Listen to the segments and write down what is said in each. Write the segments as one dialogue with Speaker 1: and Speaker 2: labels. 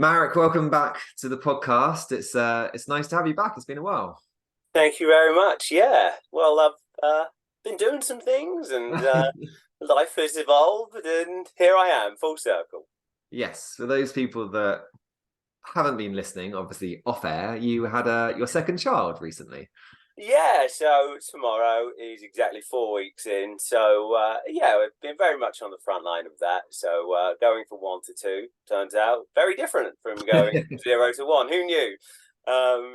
Speaker 1: Marek, welcome back to the podcast. It's nice to have you back. It's been a while.
Speaker 2: Thank you very much. Yeah. Well, I've been doing some things and life has evolved, and here I am, full circle.
Speaker 1: Yes, for those people that haven't been listening, obviously off air, you had your second child recently.
Speaker 2: Yeah, so tomorrow is exactly 4 weeks in. So, yeah, we've been very much on the front line of that. So, going from 1 to 2 turns out very different from going from 0 to 1. Who knew?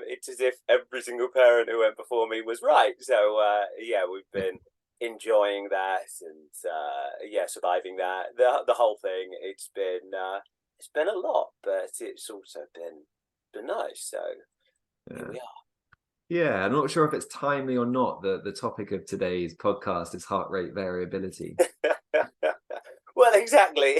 Speaker 2: It's as if every single parent who went before me was right. So, yeah, we've been enjoying that and yeah, surviving that. The whole thing. It's been a lot, but it's also been nice. So here
Speaker 1: Yeah.
Speaker 2: we
Speaker 1: Yeah, I'm not sure if it's timely or not. The topic of today's podcast is heart rate variability.
Speaker 2: are. Well, exactly.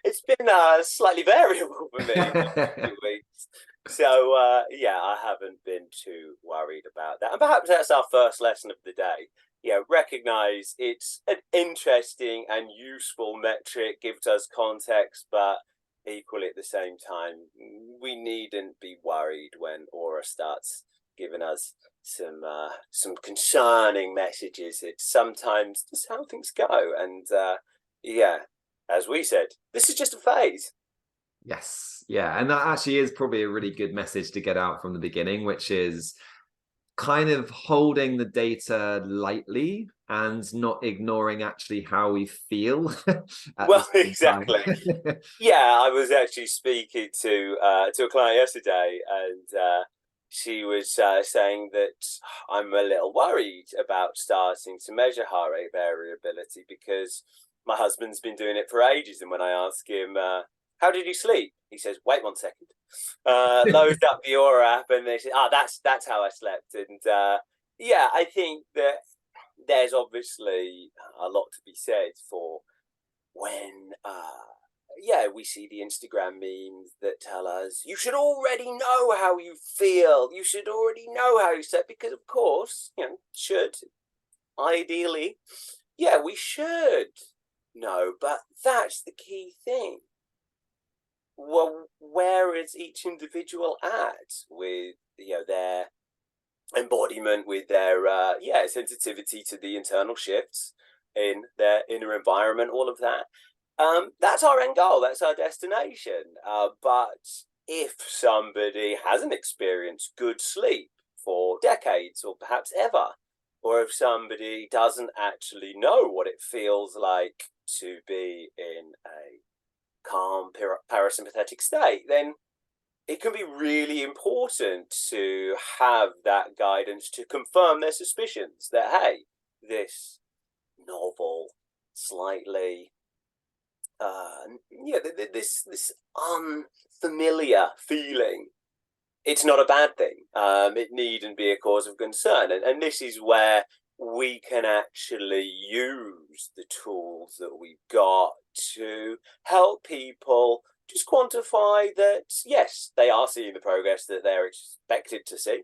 Speaker 2: It's been slightly variable for me the last few weeks. So yeah, I haven't been too worried about that. And perhaps that's our first lesson of the day. Yeah, recognize it's an interesting and useful metric, gives us context, but equally at the same time, we needn't be worried when Aura starts giving us some concerning messages. It's sometimes just how things go, and yeah, as we said, this is just a phase.
Speaker 1: Yes, yeah, and that actually is probably a really good message to get out from the beginning, which is kind of holding the data lightly and not ignoring actually how we feel at the
Speaker 2: Well,
Speaker 1: same time.
Speaker 2: exactly. Yeah, I was actually speaking to a client yesterday, and she was saying that I'm a little worried about starting to measure heart rate variability because my husband's been doing it for ages, and when I ask him how did you sleep, he says, "Wait 1 second." Loads up the Aura app, and they say, "Ah, that's how I slept." And yeah, I think that there's obviously a lot to be said for when yeah, we see the Instagram memes that tell us you should already know how you feel, you should already know how you set, because of course, should ideally, yeah, we should know, but that's the key thing. Well, where is each individual at with their embodiment, with their yeah, sensitivity to the internal shifts in their inner environment, all of that. That's our end goal, that's our destination. But if somebody hasn't experienced good sleep for decades or perhaps ever, or if somebody doesn't actually know what it feels like to be in a calm parasympathetic state, then it can be really important to have that guidance to confirm their suspicions that, hey, this novel, slightly, yeah, this unfamiliar feeling, it's not a bad thing. It needn't be a cause of concern, and this is where we can actually use the tools that we've got to help people just quantify that, yes, they are seeing the progress that they're expected to see.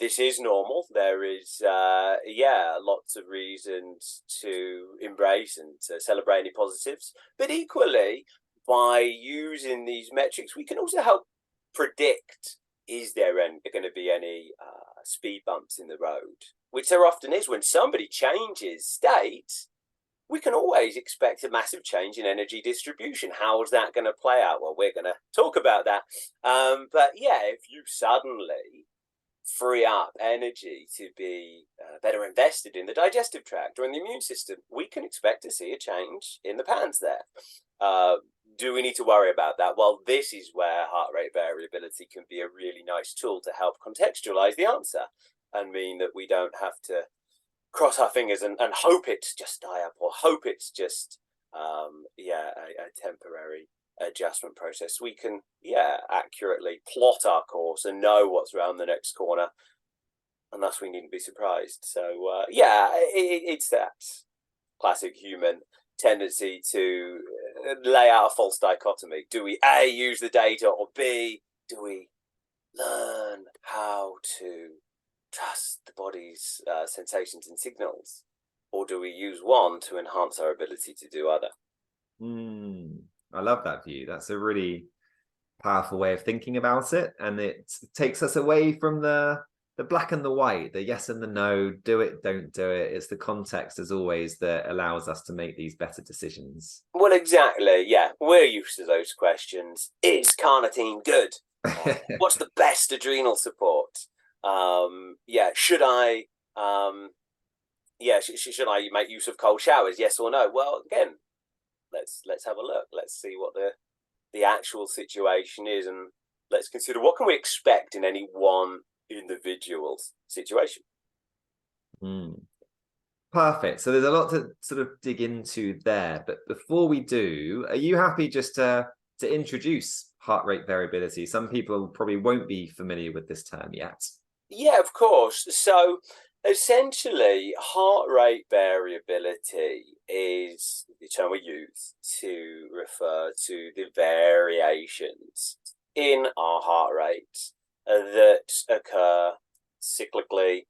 Speaker 2: This is normal. There is, yeah, lots of reasons to embrace and to celebrate any positives. But equally, by using these metrics, we can also help predict, is there going to be any speed bumps in the road, which there often is. When somebody changes state, we can always expect a massive change in energy distribution. How is that going to play out? Well, we're going to talk about that. But yeah, if you suddenly free up energy to be better invested in the digestive tract or in the immune system, we can expect to see a change in the pans there. Do we need to worry about that? Well, this is where heart rate variability can be a really nice tool to help contextualize the answer and mean that we don't have to cross our fingers and hope it's just die up, or hope it's just yeah, a temporary adjustment process. We can, yeah, accurately plot our course and know what's around the next corner, and thus we needn't be surprised. So yeah, it's that classic human tendency to lay out a false dichotomy. Do we A, use the data, or B, do we learn how to trust the body's sensations and signals, or do we use one to enhance our ability to do other?
Speaker 1: I love that view. That's a really powerful way of thinking about it, and it takes us away from the black and the white, the yes and the no, do it, don't do it. It's the context, as always, that allows us to make these better decisions.
Speaker 2: Well, exactly. Yeah, we're used to those questions. Is carnitine good? What's the best adrenal support? Should I? Should I make use of cold showers? Yes or no? Well, again, let's have a look. Let's see what the actual situation is, and let's consider what can we expect in any one individual's situation.
Speaker 1: Perfect. So there's a lot to sort of dig into there, but before we do, are you happy just to introduce heart rate variability? Some people probably won't be familiar with this term yet.
Speaker 2: Yeah, of course. So essentially, heart rate variability is the term we use to refer to the variations in our heart rate that occur cyclically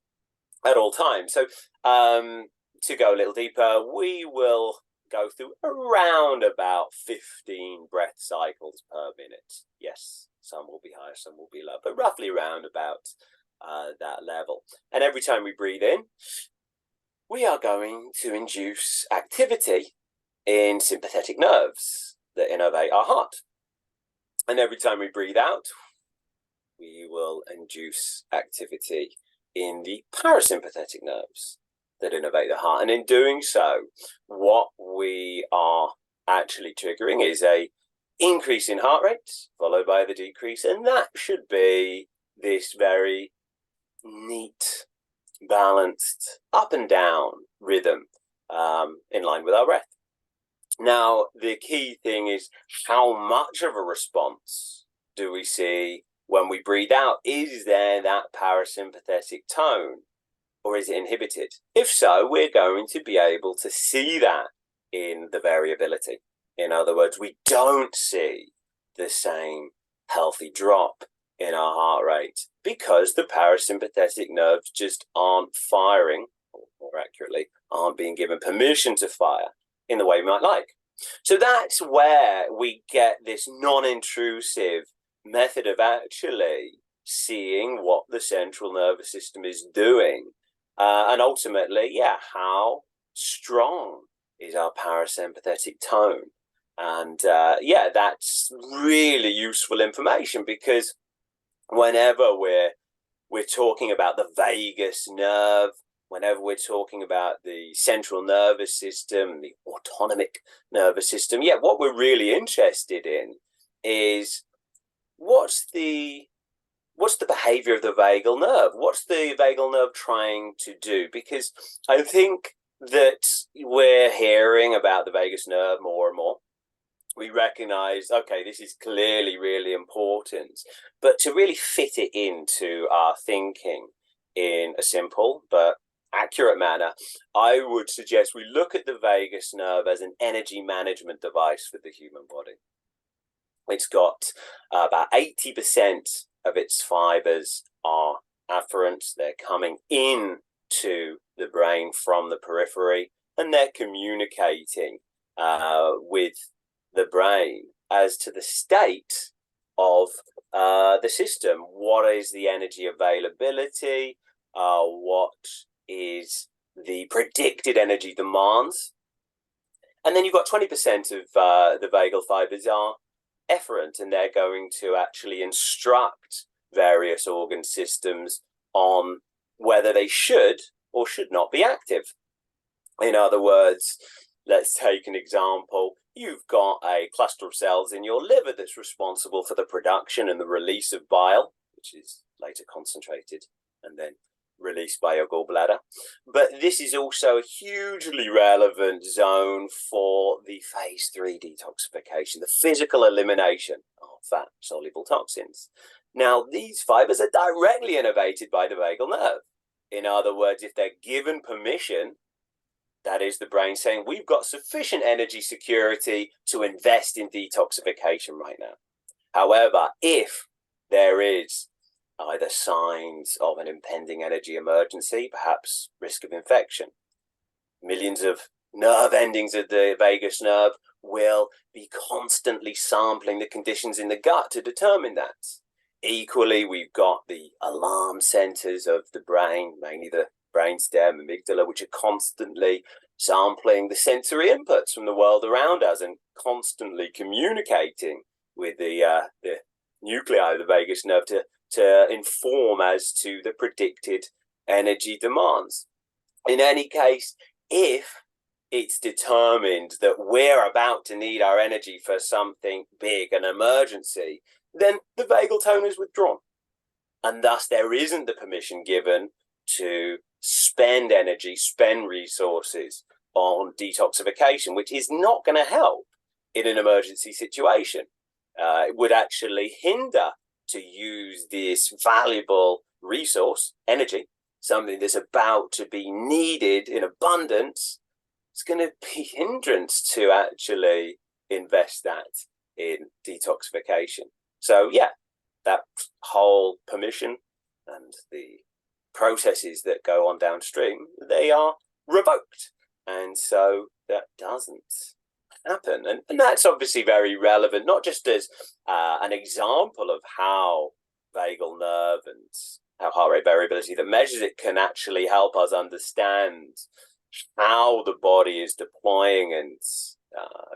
Speaker 2: at all times. So to go a little deeper, we will go through around about 15 breath cycles per minute. Yes, some will be higher, some will be lower, but roughly around about that level. And every time we breathe in, we are going to induce activity in sympathetic nerves that innervate our heart. And every time we breathe out, we will induce activity in the parasympathetic nerves that innervate the heart. And in doing so, what we are actually triggering is a increase in heart rate, followed by the decrease. And that should be this very neat, balanced, up and down rhythm in line with our breath. Now, the key thing is how much of a response do we see when we breathe out? Is there that parasympathetic tone, or is it inhibited? If so, we're going to be able to see that in the variability. In other words, we don't see the same healthy drop in our heart rate because the parasympathetic nerves just aren't firing, or more accurately, aren't being given permission to fire in the way we might like. So that's where we get this non-intrusive method of actually seeing what the central nervous system is doing. And ultimately, how strong is our parasympathetic tone? And that's really useful information, because whenever we're talking about the vagus nerve, whenever we're talking about the central nervous system, the autonomic nervous system, what we're really interested in is what's the behavior of the vagal nerve? What's the vagal nerve trying to do? Because I think that we're hearing about the vagus nerve more and more. We recognize, okay, this is clearly really important, but to really fit it into our thinking in a simple but accurate manner, I would suggest we look at the vagus nerve as an energy management device for the human body. It's got about 80% of its fibers are afferent. They're coming in to the brain from the periphery, and they're communicating with the brain as to the state of the system. What is the energy availability? What is the predicted energy demands? And then you've got 20% of the vagal fibers are efferent, and they're going to actually instruct various organ systems on whether they should or should not be active. In other words, let's take an example. You've got a cluster of cells in your liver that's responsible for the production and the release of bile, which is later concentrated and then released by your gallbladder. But this is also a hugely relevant zone for the phase 3 detoxification, the physical elimination of fat-soluble toxins. Now, these fibers are directly innervated by the vagal nerve. In other words, if they're given permission, that is the brain saying, we've got sufficient energy security to invest in detoxification right now. However, if there is either signs of an impending energy emergency, perhaps risk of infection, millions of nerve endings of the vagus nerve will be constantly sampling the conditions in the gut to determine that. Equally, we've got the alarm centers of the brain, mainly the brainstem, amygdala, which are constantly sampling the sensory inputs from the world around us and constantly communicating with the nuclei of the vagus nerve to inform as to the predicted energy demands. In any case, if it's determined that we're about to need our energy for something big, an emergency, then the vagal tone is withdrawn. And thus there isn't the permission given to spend energy, spend resources on detoxification, which is not going to help in an emergency situation. It would actually hinder to use this valuable resource, energy, something that's about to be needed in abundance. It's going to be a hindrance to actually invest that in detoxification. So yeah, that whole permission and the processes that go on downstream, they are revoked. And so that doesn't happen. And that's obviously very relevant, not just as an example of how vagal nerve and how heart rate variability that measures it can actually help us understand how the body is deploying and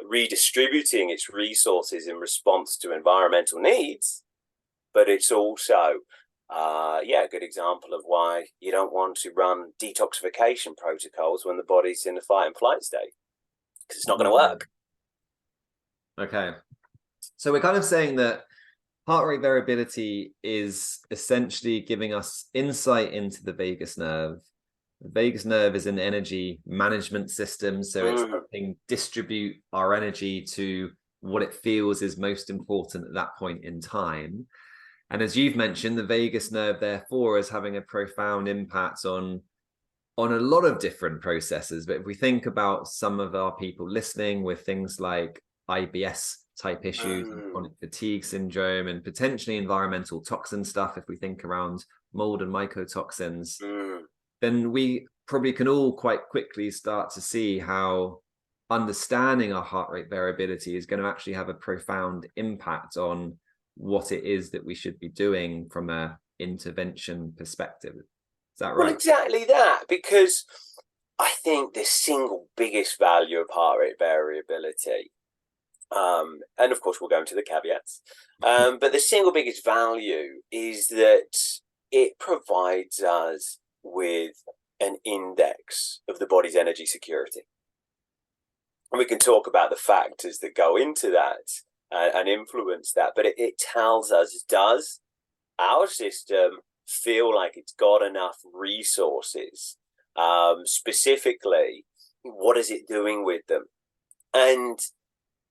Speaker 2: redistributing its resources in response to environmental needs, but it's also a good example of why you don't want to run detoxification protocols when the body's in a fight and flight state, because it's not going to work.
Speaker 1: Okay, so we're kind of saying that heart rate variability is essentially giving us insight into the vagus nerve. The vagus nerve is an energy management system, so it's helping distribute our energy to what it feels is most important at that point in time. And as you've mentioned, the vagus nerve, therefore, is having a profound impact on a lot of different processes. But if we think about some of our people listening with things like IBS type issues, chronic fatigue syndrome, and potentially environmental toxin stuff, if we think around mold and mycotoxins, then we probably can all quite quickly start to see how understanding our heart rate variability is going to actually have a profound impact on what it is that we should be doing from a intervention perspective. Is that right?
Speaker 2: Well, exactly that, because I think the single biggest value of heart rate variability, and of course we'll go into the caveats, but the single biggest value is that it provides us with an index of the body's energy security. And we can talk about the factors that go into that and influence that, but it tells us, does our system feel like it's got enough resources? Specifically, what is it doing with them? And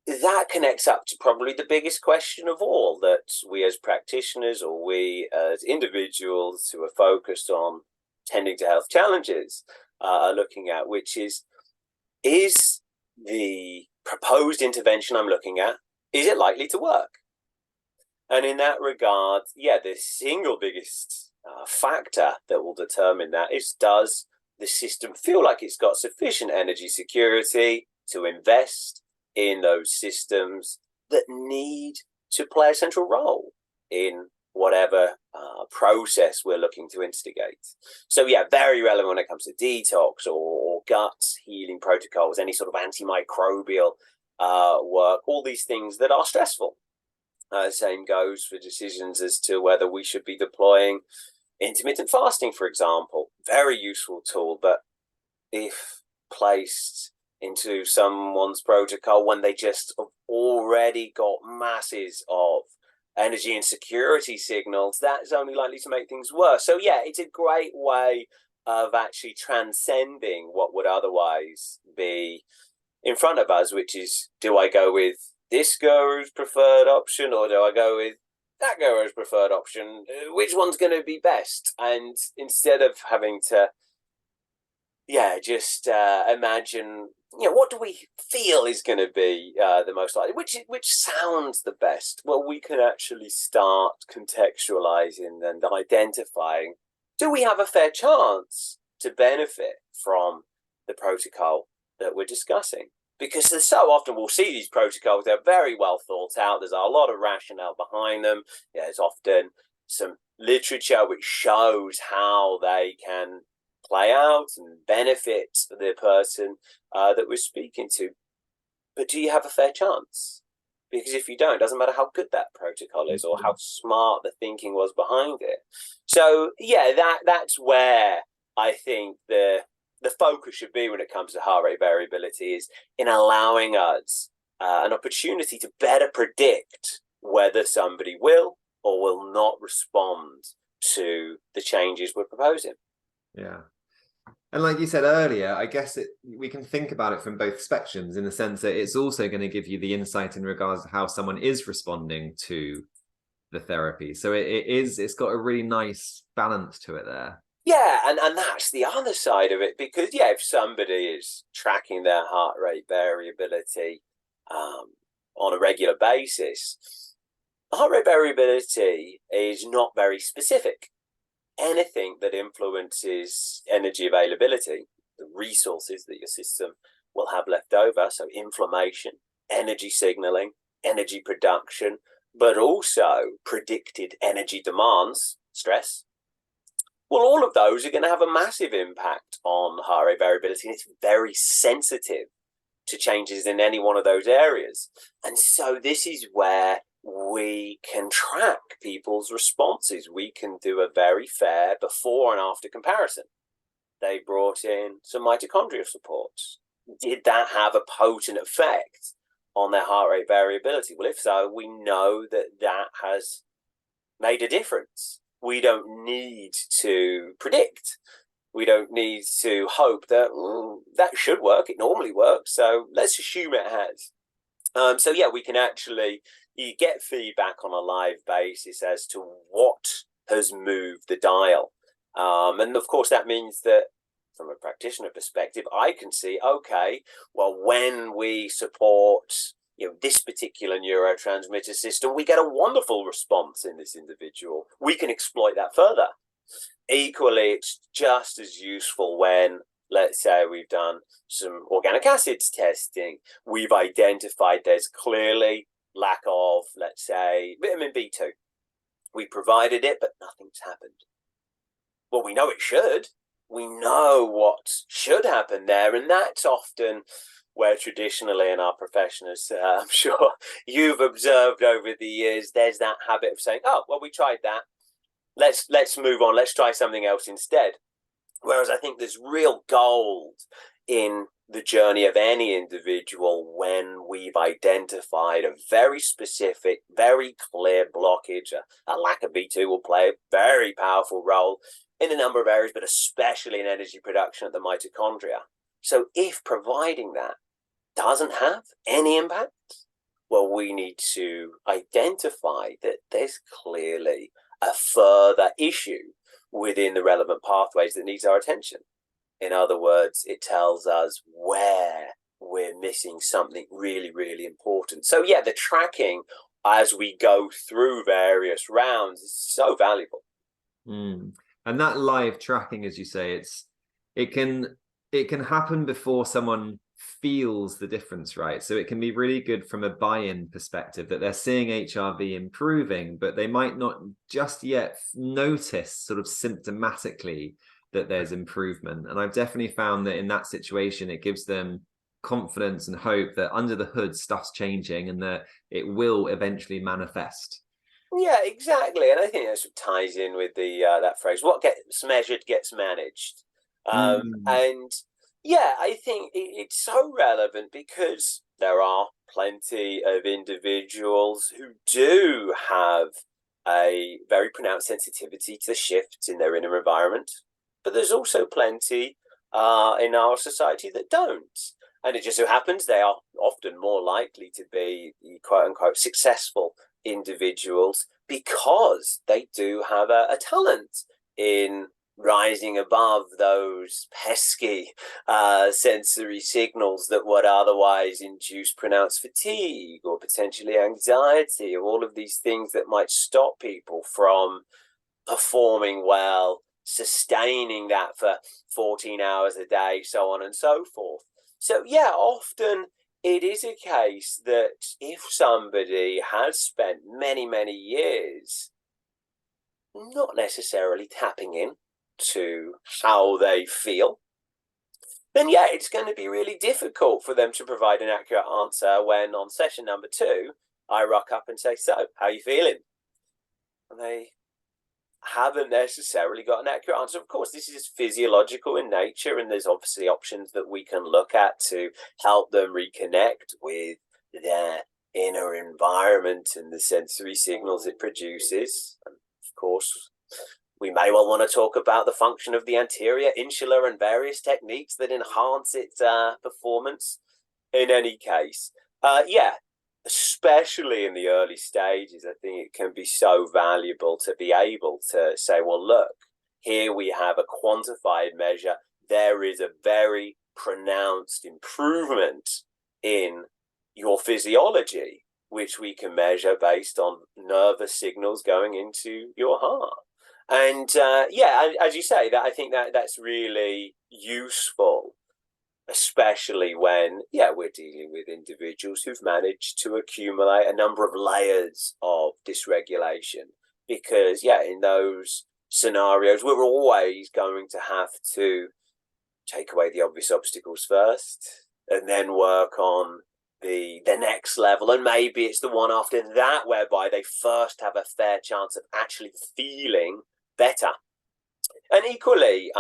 Speaker 2: that connects up to probably the biggest question of all that we as practitioners, or we as individuals who are focused on tending to health challenges, are looking at, which is the proposed intervention I'm looking at, is it likely to work? And in that regard, the single biggest factor that will determine that is, does the system feel like it's got sufficient energy security to invest in those systems that need to play a central role in whatever process we're looking to instigate. So very relevant when it comes to detox or gut healing protocols, any sort of antimicrobial work, all these things that are stressful. Same goes for decisions as to whether we should be deploying intermittent fasting, for example. Very useful tool, but if placed into someone's protocol when they just have already got masses of energy and security signals, that's only likely to make things worse. So it's a great way of actually transcending what would otherwise be in front of us, which is, do I go with this guru's preferred option, or do I go with that guru's preferred option? Which one's going to be best? And instead of having to just imagine, what do we feel is going to be the most likely, which sounds the best, well, we can actually start contextualizing and identifying, do we have a fair chance to benefit from the protocol that we're discussing? because so often we'll see these protocols, they're very well thought out, there's a lot of rationale behind them. There's often some literature which shows how they can play out and benefit the person that we're speaking to. But do you have a fair chance? Because if you don't, it doesn't matter how good that protocol is or how smart the thinking was behind it. So yeah, that's where I think the focus should be when it comes to heart rate variability, is in allowing us an opportunity to better predict whether somebody will or will not respond to the changes we're proposing.
Speaker 1: Yeah. And like you said earlier, I guess we can think about it from both spectrums, in the sense that it's also going to give you the insight in regards to how someone is responding to the therapy. So it's got a really nice balance to it there.
Speaker 2: Yeah, and that's the other side of it, because yeah, if somebody is tracking their heart rate variability on a regular basis, heart rate variability is not very specific. Anything that influences energy availability, the resources that your system will have left over, so inflammation, energy signaling, energy production, but also predicted energy demands, stress, well, all of those are going to have a massive impact on heart rate variability, and it's very sensitive to changes in any one of those areas. And so this is where we can track people's responses. We can do a very fair before and after comparison. They brought in some mitochondrial supports. Did that have a potent effect on their heart rate variability? Well, if so, we know that has made a difference. We don't need to predict. We don't need to hope that that should work. It normally works, so let's assume it has. So yeah, we can actually get feedback on a live basis as to what has moved the dial. And of course, that means that from a practitioner perspective, I can see, okay, well, when we support this particular neurotransmitter system, we get a wonderful response in this individual. We can exploit that further. Equally, it's just as useful when, let's say, we've done some organic acids testing. We've identified there's clearly lack of, let's say, vitamin B2. We provided it, but nothing's happened. Well, we know it should. We know what should happen there, and that's often where traditionally in our profession, as I'm sure you've observed over the years, there's that habit of saying, oh, well, we tried that. Let's move on. Let's try something else instead. Whereas I think there's real gold in the journey of any individual when we've identified a very specific, very clear blockage. A lack of B2 will play a very powerful role in a number of areas, but especially in energy production at the mitochondria. So if providing that doesn't have any impact, well, we need to identify that there's clearly a further issue within the relevant pathways that needs our attention. In other words, it tells us where we're missing something really, really important. So yeah, the tracking as we go through various rounds is so valuable.
Speaker 1: And that live tracking, as you say, it can happen before someone feels the difference, right? So it can be really good from a buy-in perspective that they're seeing HRV improving, but they might not just yet notice sort of symptomatically that there's improvement. And I've definitely found that in that situation, it gives them confidence and hope that under the hood stuff's changing and that it will eventually manifest.
Speaker 2: Yeah, exactly. And I think that ties in with the that phrase, what gets measured gets managed. And yeah, I think it's so relevant because there are plenty of individuals who do have a very pronounced sensitivity to shifts in their inner environment, but there's also plenty in our society that don't. And it just so happens they are often more likely to be quote unquote successful individuals because they do have a talent in rising above those pesky sensory signals that would otherwise induce pronounced fatigue or potentially anxiety, or all of these things that might stop people from performing well, sustaining that for 14 hours a day, so on and so forth. So yeah, often it is a case that if somebody has spent many, many years not necessarily tapping in to how they feel, then yeah, it's going to be really difficult for them to provide an accurate answer when on session number 2, I rock up and say, so, how are you feeling? And they haven't necessarily got an accurate answer. Of course, this is physiological in nature, and there's obviously options that we can look at to help them reconnect with their inner environment and the sensory signals it produces. And of course, we may well want to talk about the function of the anterior insula and various techniques that enhance its performance. In any case, yeah, especially in the early stages, I think it can be so valuable to be able to say, well, look, here we have a quantified measure. There is a very pronounced improvement in your physiology, which we can measure based on nervous signals going into your heart. And yeah, as you say, that I think that's really useful, especially when, yeah, we're dealing with individuals who've managed to accumulate a number of layers of dysregulation. Because, yeah, in those scenarios, we're always going to have to take away the obvious obstacles first and then work on the next level. And maybe it's the one after that whereby they first have a fair chance of actually feeling better. And equally,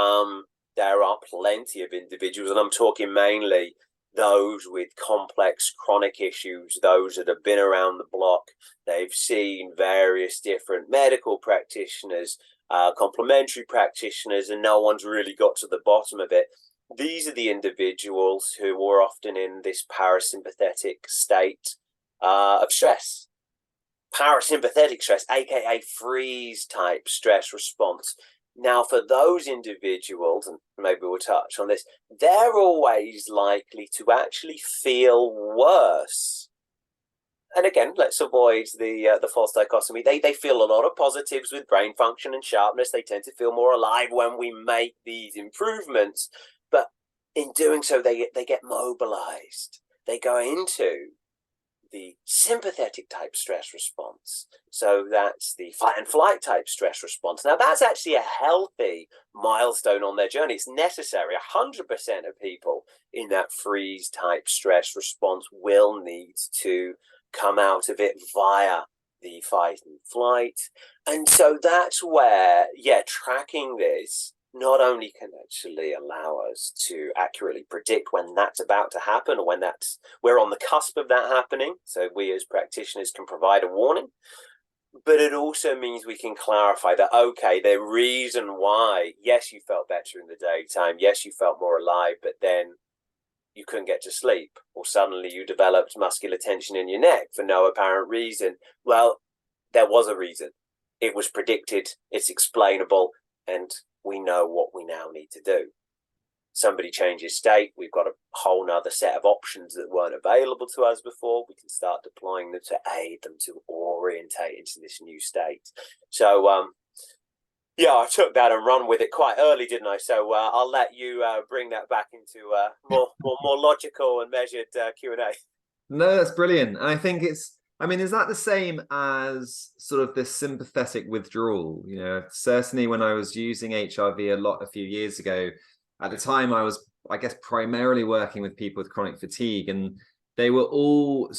Speaker 2: there are plenty of individuals, and I'm talking mainly those with complex chronic issues, those that have been around the block. They've seen various different medical practitioners, complementary practitioners, and no one's really got to the bottom of it. These are the individuals who are often in this parasympathetic state of stress. Parasympathetic stress, aka freeze type stress response. Now, for those individuals, and maybe we'll touch on this, they're always likely to actually feel worse. And again, let's avoid the false dichotomy. They feel a lot of positives with brain function and sharpness. They tend to feel more alive when we make these improvements. But in doing so, they get mobilized. They go into the sympathetic type stress response. So that's the fight and flight type stress response. Now, that's actually a healthy milestone on their journey. It's necessary. 100% of people in that freeze type stress response will need to come out of it via the fight and flight. And so that's where, yeah, tracking this not only can actually allow us to accurately predict when that's about to happen or when we're on the cusp of that happening, so we as practitioners can provide a warning, but it also means we can clarify that, okay, the reason why, yes, you felt better in the daytime, yes, you felt more alive, but then you couldn't get to sleep, or suddenly you developed muscular tension in your neck for no apparent reason. Well, there was a reason. It was predicted, it's explainable, and we know what we now need to do. Somebody changes state, we've got a whole nother set of options that weren't available to us before. We can start deploying them to aid them to orientate into this new state. So, yeah, I took that and run with it quite early, didn't I? So I'll let you bring that back into more logical and measured Q&A.
Speaker 1: No, that's brilliant. And I think is that the same as sort of this sympathetic withdrawal? You know, certainly when I was using HRV a lot a few years ago, at the time I was, I guess, primarily working with people with chronic fatigue, and they were all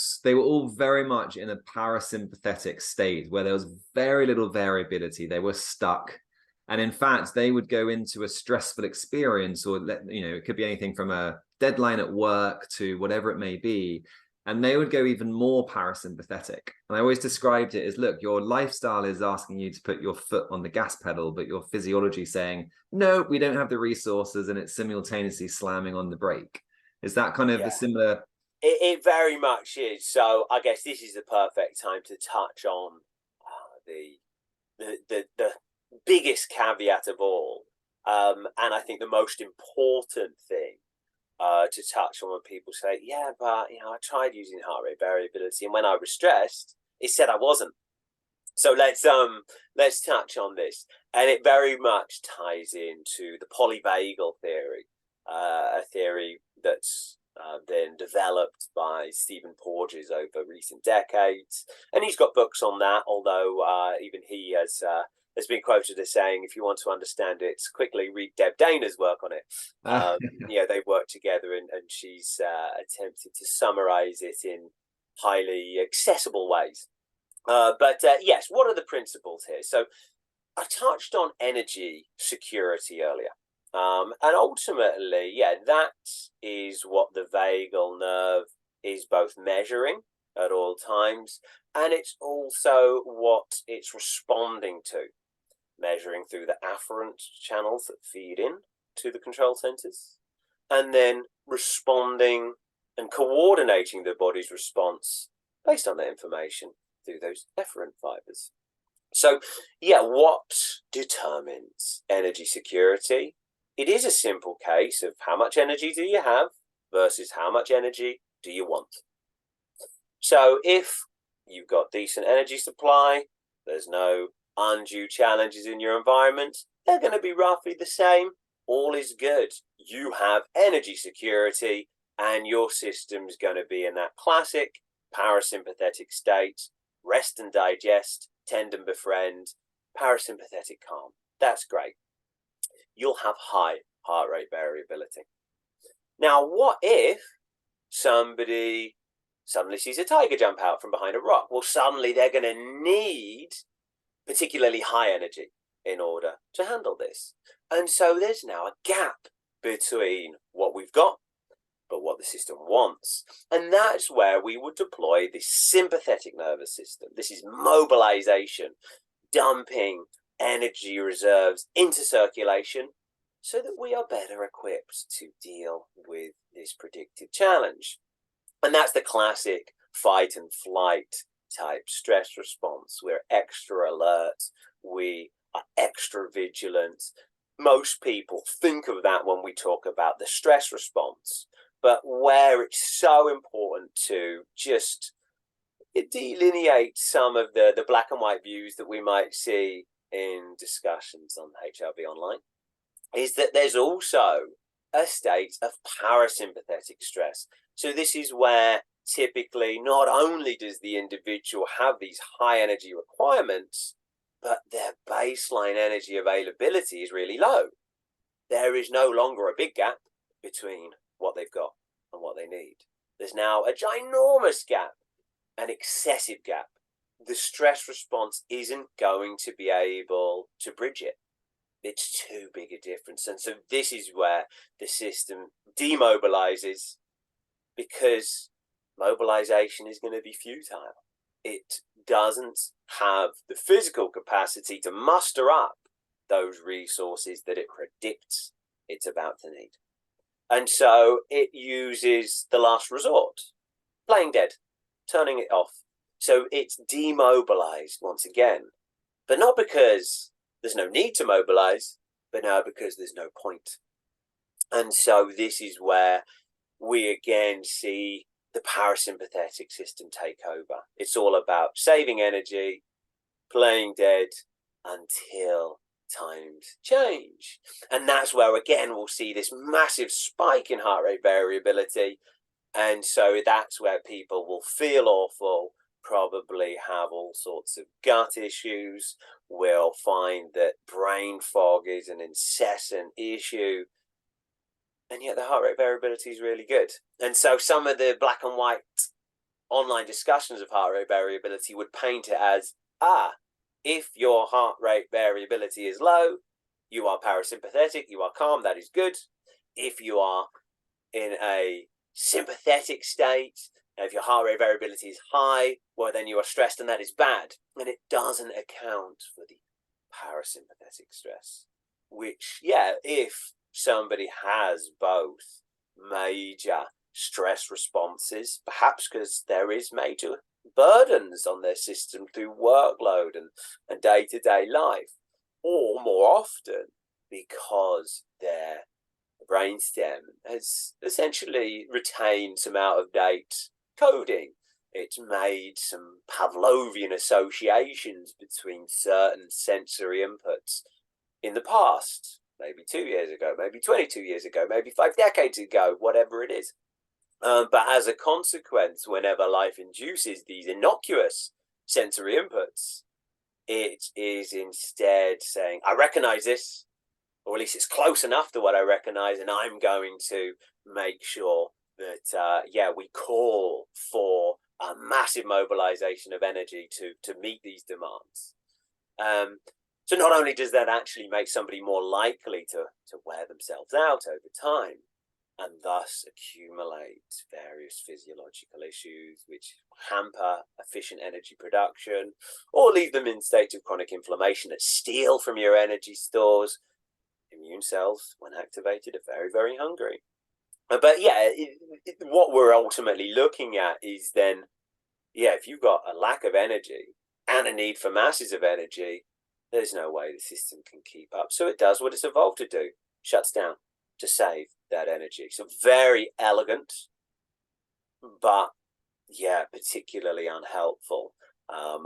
Speaker 1: very much in a parasympathetic state where there was very little variability. They were stuck. And in fact, they would go into a stressful experience, or it could be anything from a deadline at work to whatever it may be. And they would go even more parasympathetic. And I always described it as, look, your lifestyle is asking you to put your foot on the gas pedal, but your physiology saying, no, we don't have the resources, and it's simultaneously slamming on the brake. Is that kind of the similar?
Speaker 2: It very much is. So I guess this is the perfect time to touch on the biggest caveat of all. And I think the most important thing to touch on when people say, yeah, but I tried using heart rate variability, and when I was stressed, it said I wasn't. So let's touch on this, and it very much ties into the polyvagal theory, a theory that's then developed by Stephen Porges over recent decades. And he's got books on that, although even he has been quoted as saying, if you want to understand it quickly, read Deb Dana's work on it. They've worked together, and she's attempted to summarize it in highly accessible ways. But yes, what are the principles here? So I touched on energy security earlier. And ultimately, that is what the vagal nerve is both measuring at all times, and it's also what it's responding to, measuring through the afferent channels that feed in to the control centers, and then responding and coordinating the body's response based on that information through those efferent fibers. So, what determines energy security? It is a simple case of how much energy do you have versus how much energy do you want. So if you've got decent energy supply, there's no undue challenges in your environment, they're going to be roughly the same. All is good. You have energy security, and your system's going to be in that classic parasympathetic state, rest and digest, tend and befriend, parasympathetic calm. That's great. You'll have high heart rate variability. Now, what if somebody suddenly sees a tiger jump out from behind a rock? Well, suddenly they're going to need particularly high energy in order to handle this. And so there's now a gap between what we've got but what the system wants. And that's where we would deploy the sympathetic nervous system. This is mobilization, dumping energy reserves into circulation so that we are better equipped to deal with this predicted challenge. And that's the classic fight and flight type stress response. We're extra alert, we are extra vigilant. Most people think of that when we talk about the stress response, but where it's so important to just delineate some of the black and white views that we might see in discussions on HRV Online is that there's also a state of parasympathetic stress. So this is where typically not only does the individual have these high energy requirements, but their baseline energy availability is really low. There is no longer a big gap between what they've got and what they need. There's now a ginormous gap, an excessive gap. The stress response isn't going to be able to bridge it. It's too big a difference. And so this is where the system demobilizes, because mobilization is going to be futile. It doesn't have the physical capacity to muster up those resources that it predicts it's about to need. And so it uses the last resort, playing dead, turning it off. So it's demobilized once again, but not because there's no need to mobilize, but now because there's no point. And so this is where we again see the parasympathetic system take over. It's all about saving energy, playing dead until times change. And that's where again we'll see this massive spike in heart rate variability. And so that's where people will feel awful, probably have all sorts of gut issues. We'll find that brain fog is an incessant issue. And yet the heart rate variability is really good. And so some of the black and white online discussions of heart rate variability would paint it as, if your heart rate variability is low, you are parasympathetic, you are calm, that is good. If you are in a sympathetic state, if your heart rate variability is high, well, then you are stressed, and that is bad. And it doesn't account for the parasympathetic stress, which, if somebody has both major stress responses, perhaps because there is major burdens on their system through workload and day-to-day life, or more often because their brainstem has essentially retained some out-of-date coding. It's made some Pavlovian associations between certain sensory inputs in the past, maybe 2 years ago, maybe 22 years ago, maybe 5 decades ago, whatever it is. But as a consequence, whenever life induces these innocuous sensory inputs, it is instead saying, I recognize this, or at least it's close enough to what I recognize, and I'm going to make sure that, we call for a massive mobilization of energy to meet these demands. So not only does that actually make somebody more likely to wear themselves out over time, and thus accumulate various physiological issues which hamper efficient energy production or leave them in states of chronic inflammation that steal from your energy stores. Immune cells, when activated, are very, very hungry. But yeah, what we're ultimately looking at is then, if you've got a lack of energy and a need for masses of energy, there's no way the system can keep up. So it does what it's evolved to do, shuts down to save that energy. So very elegant, but particularly unhelpful.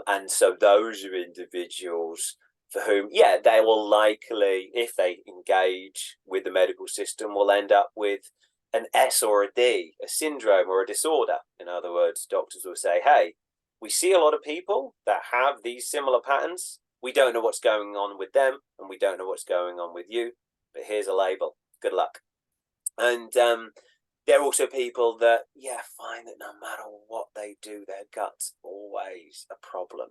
Speaker 2: And so those are individuals for whom, they will likely, if they engage with the medical system, will end up with an S or a D, a syndrome or a disorder. In other words, doctors will say, hey, we see a lot of people that have these similar patterns. We don't know what's going on with them, and we don't know what's going on with you, but here's a label. Good luck. And there are also people that, find that no matter what they do, their gut's always a problem.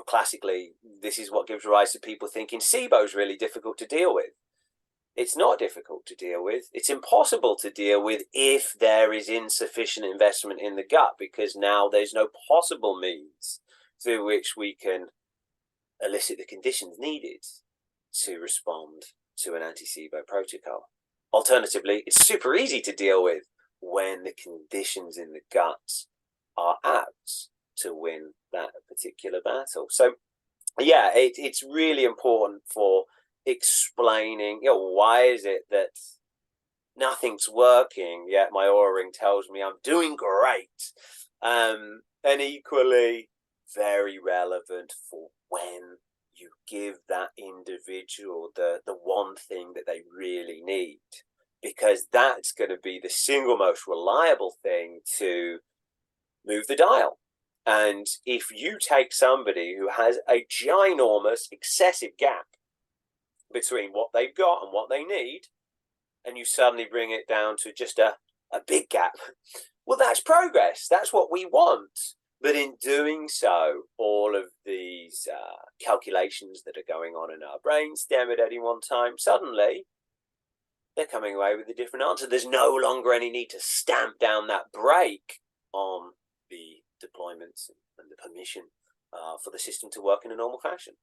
Speaker 2: Classically, this is what gives rise to people thinking SIBO is really difficult to deal with. It's not difficult to deal with. It's impossible to deal with if there is insufficient investment in the gut, because now there's no possible means through which we can elicit the conditions needed to respond to an anti-SIBO protocol. Alternatively, it's super easy to deal with when the conditions in the gut are apt to win that particular battle. So, it's really important for explaining, why is it that nothing's working, yet my aura ring tells me I'm doing great. And equally very relevant for when you give that individual the one thing that they really need, because that's going to be the single most reliable thing to move the dial. And if you take somebody who has a ginormous excessive gap between what they've got and what they need, and you suddenly bring it down to just a big gap, well, that's progress. That's what we want. But in doing so, all of these calculations that are going on in our brainstem at any one time, suddenly they're coming away with a different answer. There's no longer any need to stamp down that brake on the deployments and the permission for the system to work in a normal fashion.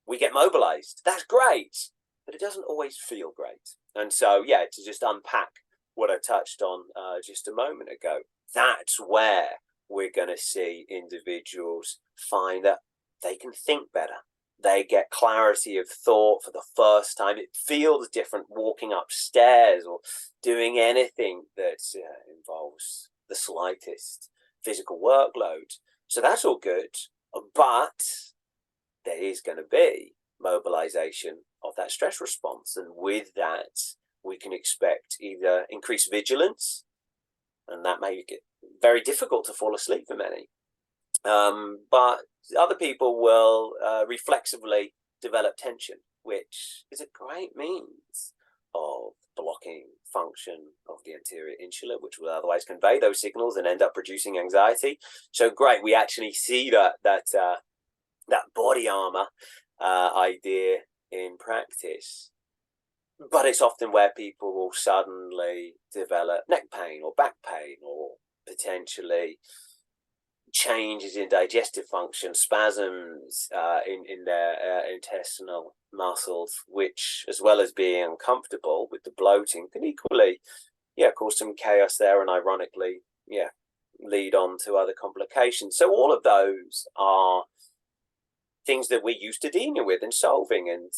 Speaker 2: We get mobilized. That's great, but it doesn't always feel great. And so, to just unpack what I touched on just a moment ago, that's where we're going to see individuals find that they can think better. They get clarity of thought for the first time. It feels different walking upstairs or doing anything that involves the slightest physical workload. So that's all good, but there is going to be mobilization of that stress response. And with that, we can expect either increased vigilance, and that may get very difficult to fall asleep for many. But other people will reflexively develop tension, which is a great means of blocking function of the anterior insula, which will otherwise convey those signals and end up producing anxiety. So great, we actually see that body armor idea in practice. But it's often where people will suddenly develop neck pain or back pain, or potentially changes in digestive function, spasms in their intestinal muscles, which, as well as being uncomfortable with the bloating, can equally cause some chaos there, and ironically lead on to other complications. So all of those are things that we're used to dealing with and solving, and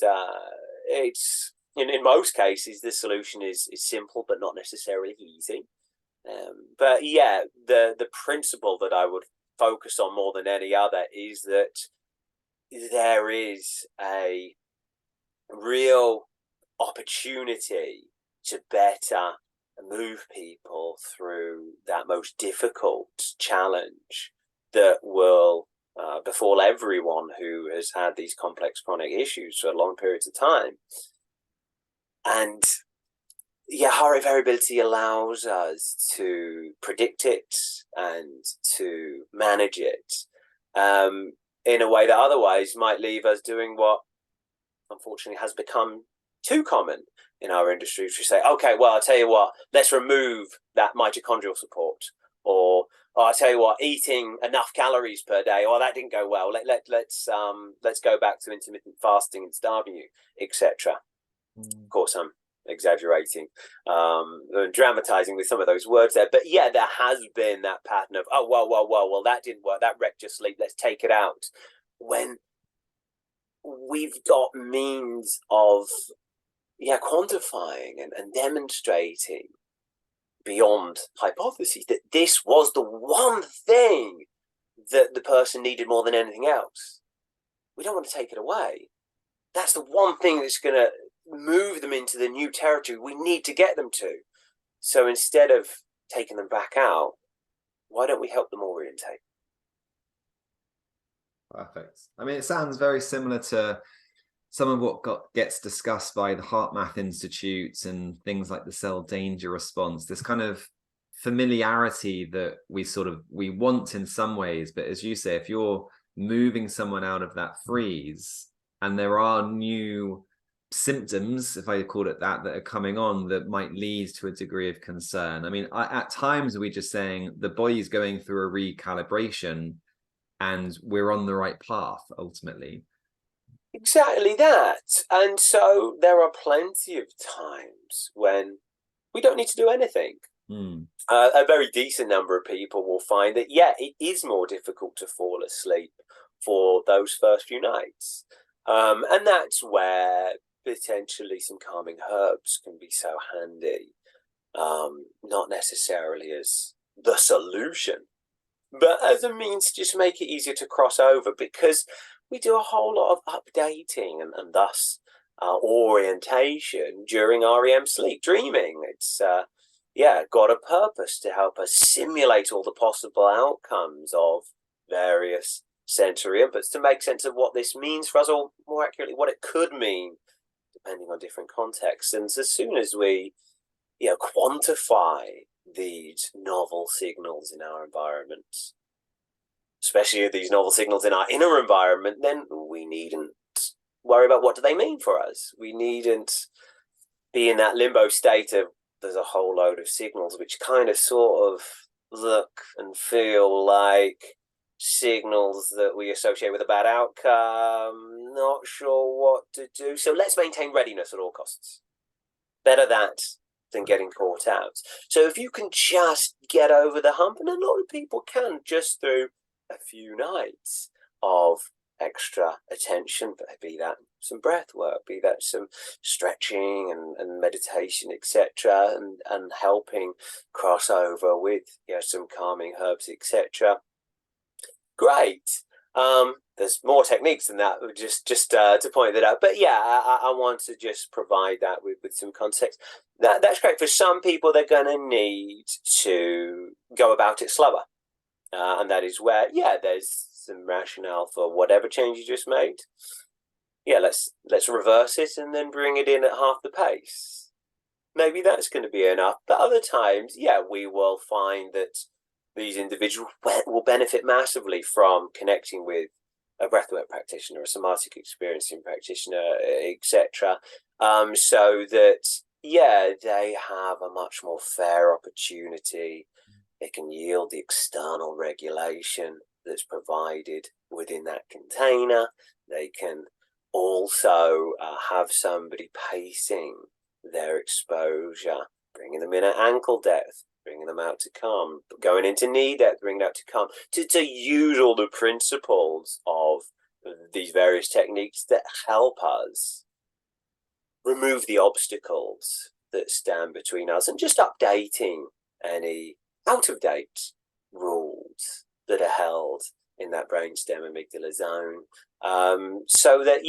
Speaker 2: it's in most cases the solution is simple but not necessarily easy. But the principle that I would focus on more than any other is that there is a real opportunity to better move people through that most difficult challenge that will befall everyone who has had these complex chronic issues for long periods of time. And yeah, heart rate variability allows us to predict it and to manage it in a way that otherwise might leave us doing what unfortunately has become too common in our industry, which we say, okay, well, I'll tell you what, let's remove that mitochondrial support, or I'll tell you what, eating enough calories per day, or that didn't go well. Let's go back to intermittent fasting and starving you, etc. Of course, I'm exaggerating and dramatizing with some of those words there, but yeah, there has been that pattern of, oh, well, that didn't work, that wrecked your sleep, let's take it out, when we've got means of quantifying and demonstrating beyond hypotheses that this was the one thing that the person needed more than anything else. We don't want to take it away. That's the one thing that's going to move them into the new territory we need to get them to. So instead of taking them back out, why don't we help them all reintake?
Speaker 1: Perfect. I mean, it sounds very similar to some of what gets discussed by the Heart Math Institutes and things like the cell danger response, this kind of familiarity that we want in some ways. But as you say, if you're moving someone out of that freeze and there are new symptoms, if I call it that are coming on that might lead to a degree of concern. I mean, at times we're just saying the body's going through a recalibration and we're on the right path ultimately.
Speaker 2: Exactly that. And so there are plenty of times when we don't need to do anything. A very decent number of people will find that, yeah, it is more difficult to fall asleep for those first few nights. And that's where potentially some calming herbs can be so handy. Not necessarily as the solution, but as a means to just make it easier to cross over, because we do a whole lot of updating and thus orientation during REM sleep dreaming. It's got a purpose to help us simulate all the possible outcomes of various sensory inputs to make sense of what this means for us, or more accurately, what it could mean depending on different contexts. And as soon as we quantify these novel signals in our environment, especially these novel signals in our inner environment, then we needn't worry about what do they mean for us. We needn't be in that limbo state of there's a whole load of signals which kind of sort of look and feel like signals that we associate with a bad outcome, not sure what to do. So let's maintain readiness at all costs. Better that than getting caught out. So if you can just get over the hump, and a lot of people can just through a few nights of extra attention, be that some breath work, be that some stretching and meditation, etc., and helping cross over with some calming herbs, etc. Great. There's more techniques than that, just to point that out. But yeah, I want to just provide that with some context. That's great. For some people, they're going to need to go about it slower. And that is where, there's some rationale for whatever change you just made. Yeah, let's reverse it and then bring it in at half the pace. Maybe that's going to be enough. But other times, we will find that these individuals will benefit massively from connecting with a breathwork practitioner, a somatic experiencing practitioner, etc. So that, they have a much more fair opportunity. They can yield the external regulation that's provided within that container. They can also have somebody pacing their exposure, bringing them in at ankle depth, bringing them out to calm, going into knee depth, bringing it out to calm, to use all the principles of these various techniques that help us remove the obstacles that stand between us, and just updating any out-of-date rules that are held in that brainstem amygdala zone So that,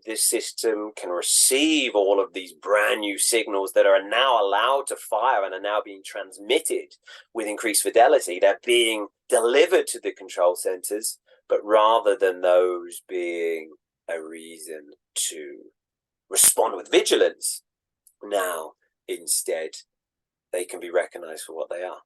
Speaker 2: this system can receive all of these brand new signals that are now allowed to fire and are now being transmitted with increased fidelity. They're being delivered to the control centers, but rather than those being a reason to respond with vigilance, now instead they can be recognized for what they are,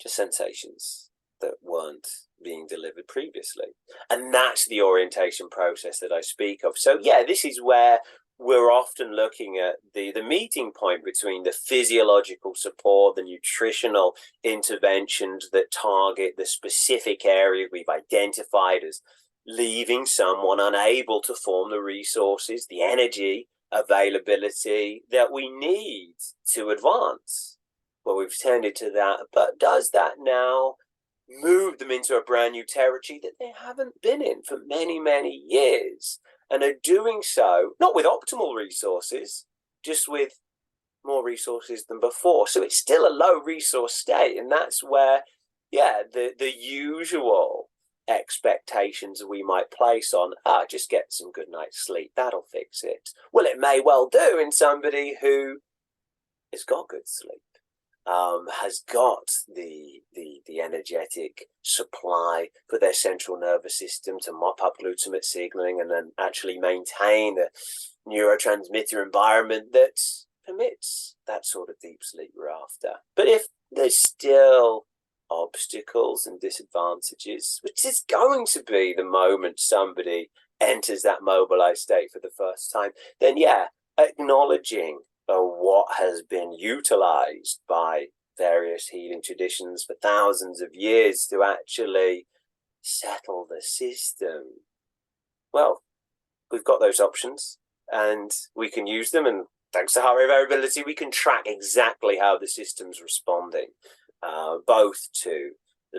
Speaker 2: just sensations that weren't being delivered previously. And that's the orientation process that I speak of. So this is where we're often looking at the meeting point between the physiological support, the nutritional interventions that target the specific area we've identified as leaving someone unable to form the resources, the energy availability that we need to advance. Well, we've tended to that, but does that now move them into a brand new territory that they haven't been in for many, many years, and are doing so not with optimal resources, just with more resources than before? So it's still a low resource state, and that's where the usual expectations we might place on just get some good night's sleep, that'll fix it. Well, it may well do in somebody who has got good sleep, has got the energetic supply for their central nervous system to mop up glutamate signaling and then actually maintain a neurotransmitter environment that permits that sort of deep sleep we're after. But if there's still obstacles and disadvantages, which is going to be the moment somebody enters that mobilized state for the first time, then acknowledging what has been utilized by various healing traditions for thousands of years to actually settle the system. Well, we've got those options and we can use them, and thanks to heart rate variability, we can track exactly how the system's responding, both to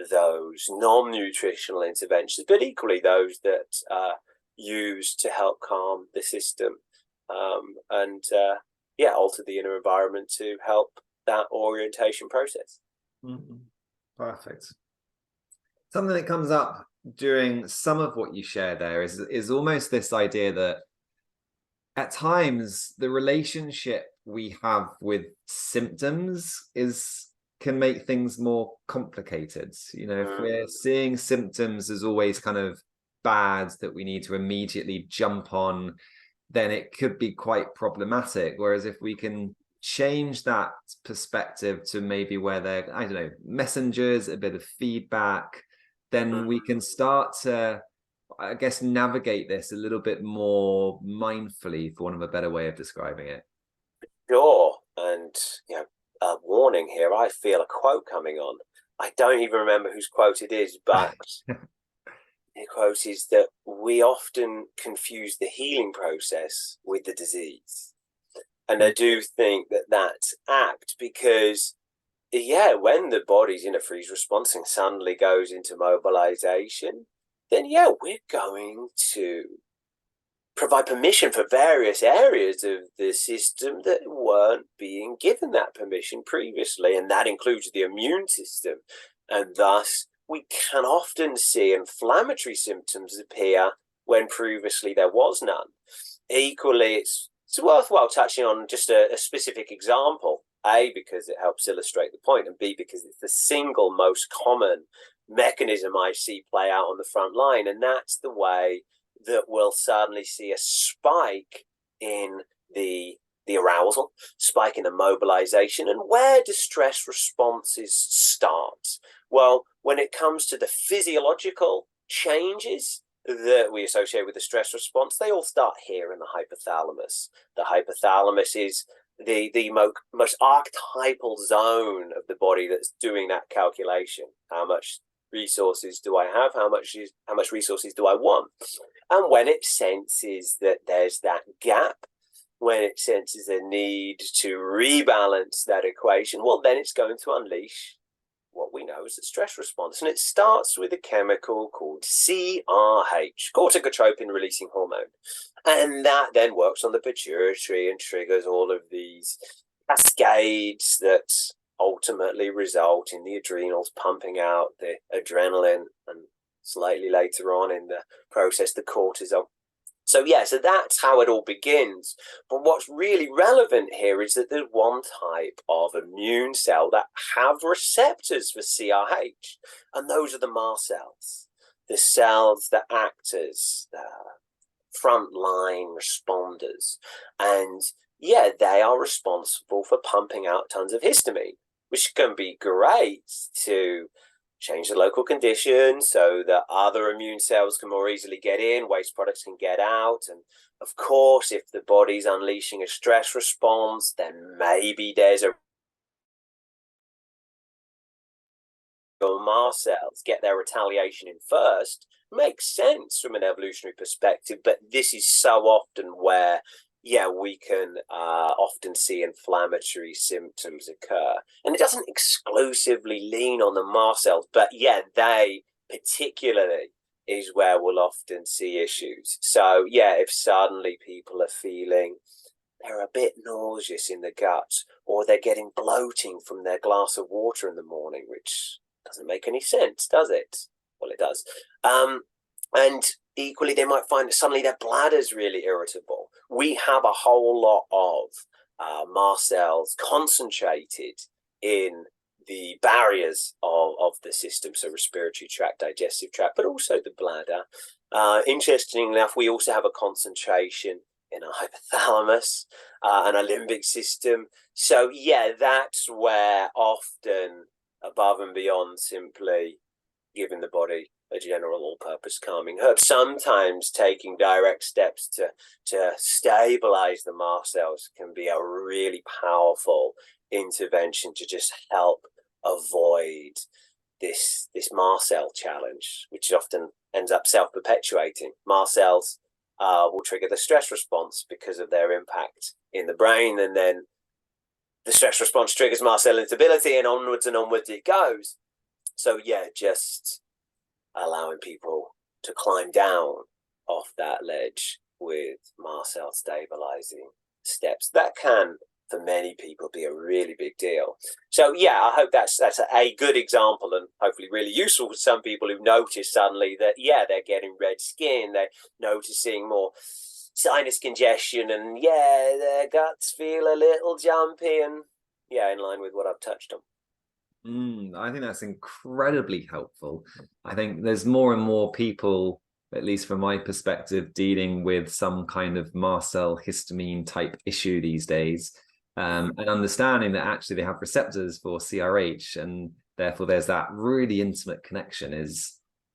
Speaker 2: those non-nutritional interventions, but equally those that are used to help calm the system, and alter the inner environment to help that orientation process.
Speaker 1: Mm-hmm. Perfect. Something that comes up during some of what you share there is almost this idea that at times the relationship we have with symptoms can make things more complicated. If we're seeing symptoms as always kind of bad that we need to immediately jump on, then it could be quite problematic. Whereas if we can change that perspective to maybe where they're, I don't know, messengers, a bit of feedback, then we can start to, I guess, navigate this a little bit more mindfully, for want of a better way of describing it.
Speaker 2: Sure. And, a warning here, I feel a quote coming on. I don't even remember whose quote it is, but the quote is that we often confuse the healing process with the disease. And I do think that that's apt because, when the body's in a freeze response and suddenly goes into mobilization, then, we're going to provide permission for various areas of the system that weren't being given that permission previously. And that includes the immune system. And thus, we can often see inflammatory symptoms appear when previously there was none. Equally, it's worthwhile touching on just a specific example, A, because it helps illustrate the point, and B, because it's the single most common mechanism I see play out on the front line. And that's the way that we'll suddenly see a spike in the arousal, spike in the mobilization. And where do stress responses start? Well, when it comes to the physiological changes that we associate with the stress response, they all start here in the hypothalamus. The hypothalamus is the most archetypal zone of the body that's doing that calculation. How much resources do I have? How much resources do I want? And when it senses that there's that gap, when it senses a need to rebalance that equation, well, then it's going to unleash what we know as the stress response. And it starts with a chemical called CRH, corticotropin-releasing hormone. And that then works on the pituitary and triggers all of these cascades that ultimately result in the adrenals pumping out the adrenaline and slightly later on in the process, the cortisol. So yeah, so that's how it all begins. But what's really relevant here is that there's one type of immune cell that have receptors for CRH, and those are the mast cells, the cells that act as frontline responders. And yeah, they are responsible for pumping out tons of histamine, which can be great to change the local conditions so that other immune cells can more easily get in, waste products can get out. And of course, if the body's unleashing a stress response, then maybe there's a mast cells get their retaliation in first. Makes sense from an evolutionary perspective, but this is so often where we can often see inflammatory symptoms occur. And it doesn't exclusively lean on the mast cells, but they particularly is where we'll often see issues. So if suddenly people are feeling they're a bit nauseous in the gut, or they're getting bloating from their glass of water in the morning, which doesn't make any sense, does it? Well, it does. And equally, they might find that suddenly their bladder's really irritable. We have a whole lot of mast cells concentrated in the barriers of the system, so respiratory tract, digestive tract, but also the bladder. Interestingly enough, we also have a concentration in our hypothalamus and our limbic system. So that's where often, above and beyond simply giving the body a general all-purpose calming herb, sometimes taking direct steps to stabilize the mast cells can be a really powerful intervention to just help avoid this mast cell challenge, which often ends up self-perpetuating. Mast cells will trigger the stress response because of their impact in the brain, and then the stress response triggers mast cell instability, and onwards it goes. So just allowing people to climb down off that ledge with mast cell stabilizing steps, that can, for many people, be a really big deal. So I hope that's a good example, and hopefully really useful for some people who notice suddenly that they're getting red skin, they're noticing more sinus congestion, and their guts feel a little jumpy, and in line with what I've touched on.
Speaker 1: I think that's incredibly helpful. I think there's more and more people, at least from my perspective, dealing with some kind of mast cell histamine type issue these days, and understanding that actually they have receptors for CRH, and therefore there's that really intimate connection.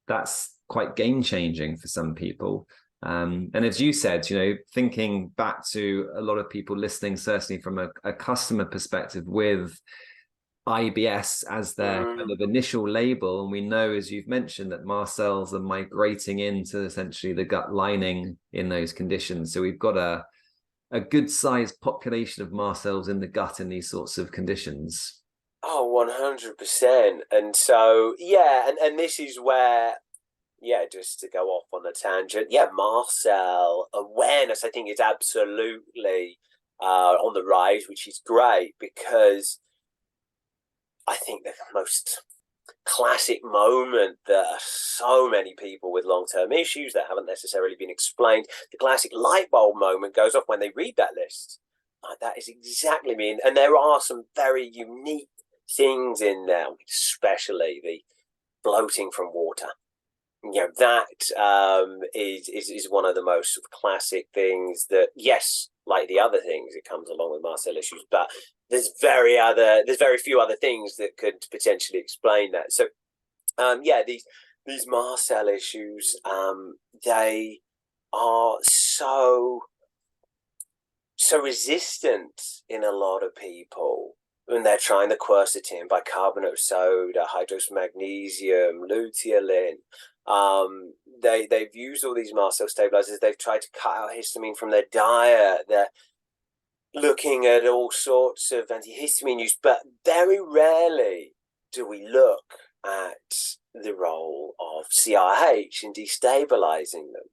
Speaker 1: That's quite game changing for some people. And as you said, thinking back to a lot of people listening, certainly from a customer perspective, with IBS as their kind of initial label, and we know, as you've mentioned, that mast cells are migrating into essentially the gut lining in those conditions. So we've got a good sized population of mast cells in the gut in these sorts of conditions.
Speaker 2: Oh, 100%. And so and this is where just to go off on a tangent, mast cell awareness, I think, is absolutely on the rise, which is great, because I think the most classic moment that so many people with long-term issues that haven't necessarily been explained, the classic light bulb moment goes off when they read that list. That is exactly me. And there are some very unique things in there, especially the bloating from water. That is one of the most classic things that, like the other things, it comes along with mast cell issues, but there's very few other things that could potentially explain that. So these mast cell issues, they are so resistant in a lot of people when they're trying the quercetin, bicarbonate of soda, hydrous magnesium, luteolin. They've used all these mast cell stabilizers. They've tried to cut out histamine from their diet. They're looking at all sorts of antihistamine use, but very rarely do we look at the role of CRH in destabilizing them.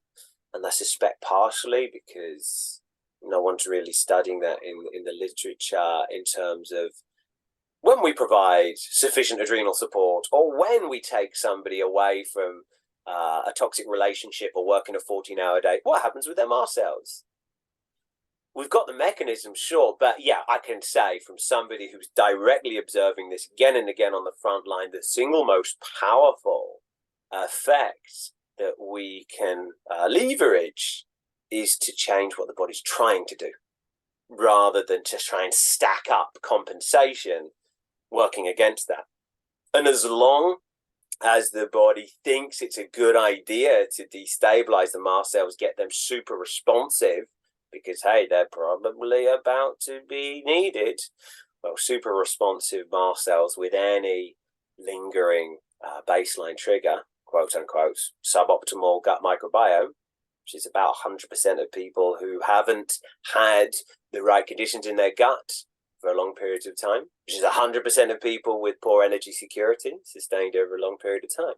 Speaker 2: And I suspect partially because no one's really studying that in the literature, in terms of when we provide sufficient adrenal support, or when we take somebody away from a toxic relationship or working a 14-hour day, what happens with their mast cells? We've got the mechanism, sure, but yeah, I can say from somebody who's directly observing this again and again on the front line, the single most powerful effect that we can leverage is to change what the body's trying to do, rather than just try and stack up compensation working against that. And as long as the body thinks it's a good idea to destabilize the mast cells, get them super responsive, because, hey, they're probably about to be needed. Well, super responsive mast cells with any lingering baseline trigger, quote unquote, suboptimal gut microbiome, which is about 100% of people who haven't had the right conditions in their gut for long periods of time, which is 100% of people with poor energy security sustained over a long period of time.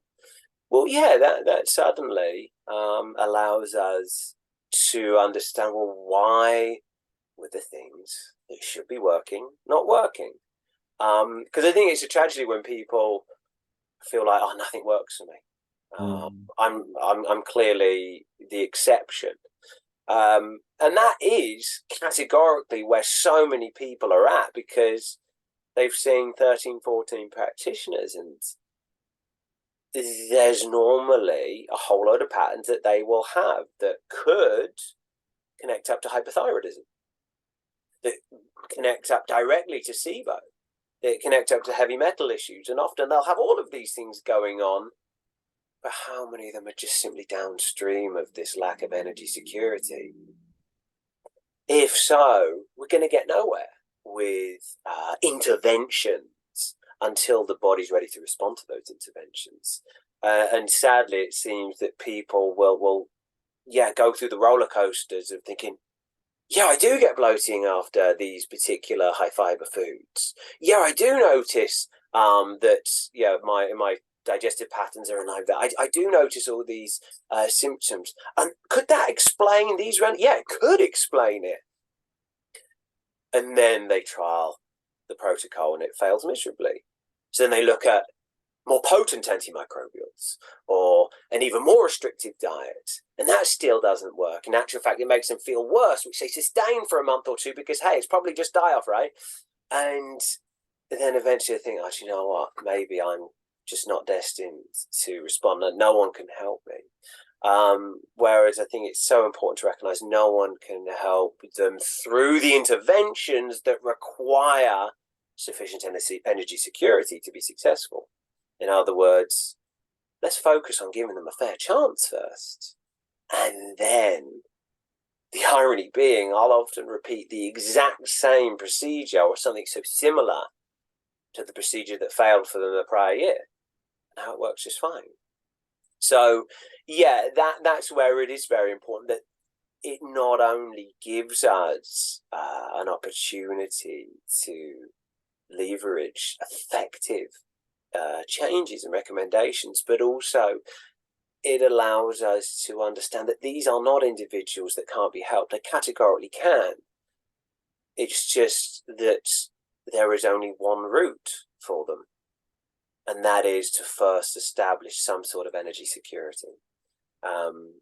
Speaker 2: Well, yeah, that suddenly allows us to understand, well, why were the things that should be working not working? Because I think it's a tragedy when people feel like, oh, nothing works for me. I'm clearly the exception. And that is categorically where so many people are at, because they've seen 13, 14 practitioners, and there's normally a whole load of patterns that they will have that could connect up to hypothyroidism, that connect up directly to SIBO, that connect up to heavy metal issues. And often they'll have all of these things going on, but how many of them are just simply downstream of this lack of energy security? If so, we're going to get nowhere with interventions until the body's ready to respond to those interventions. And sadly, it seems that people will go through the roller coasters of thinking, yeah, I do get bloating after these particular high fiber foods. Yeah, I do notice that my digestive patterns are in line. I do notice all these symptoms. And could that explain these? Yeah, it could explain it. And then they trial the protocol and it fails miserably. So then they look at more potent antimicrobials or an even more restrictive diet, and that still doesn't work. In actual fact, it makes them feel worse, which they sustain for a month or two because, hey, it's probably just die-off, right? And then eventually I think, oh, you know what, maybe I'm just not destined to respond, and no one can help me. Whereas I think it's so important to recognize no one can help them through the interventions that require sufficient energy security to be successful. In other words, let's focus on giving them a fair chance first. And then, the irony being, I'll often repeat the exact same procedure or something so similar to the procedure that failed for them the prior year. And how it works just fine. So, yeah, that's where it is very important that it not only gives us an opportunity to leverage effective changes and recommendations, but also it allows us to understand that these are not individuals that can't be helped. They categorically can. It's just that there is only one route for them, and that is to first establish some sort of energy security.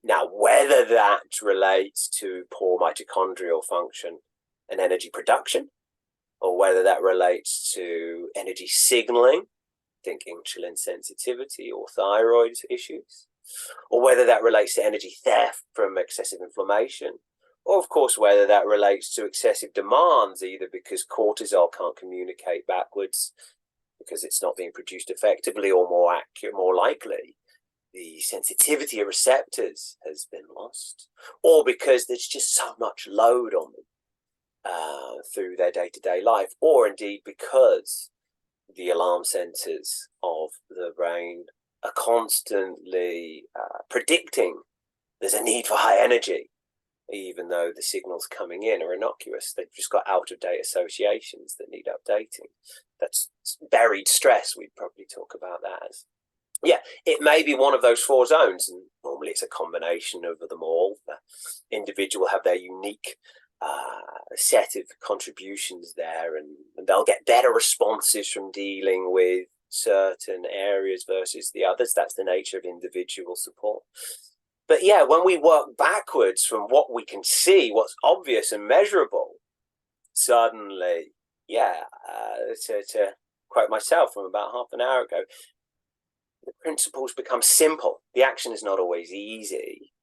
Speaker 2: Now, whether that relates to poor mitochondrial function and energy production, or whether that relates to energy signaling, think insulin sensitivity or thyroid issues, or whether that relates to energy theft from excessive inflammation, or of course whether that relates to excessive demands, either because cortisol can't communicate backwards because it's not being produced effectively, or more accurate, more likely, the sensitivity of receptors has been lost, or because there's just so much load on them through their day-to-day life, or indeed because the alarm centers of the brain are constantly predicting there's a need for high energy, even though the signals coming in are innocuous. They've just got out-of-date associations that need updating. That's buried stress. We'd probably talk about that as. Yeah, it may be one of those four zones, and normally it's a combination of them all. The individual have their unique set of contributions there, and they'll get better responses from dealing with certain areas versus the others. That's the nature of individual support. But yeah, when we work backwards from what we can see, what's obvious and measurable, suddenly, to quote myself from about half an hour ago, the principles become simple. The action is not always easy,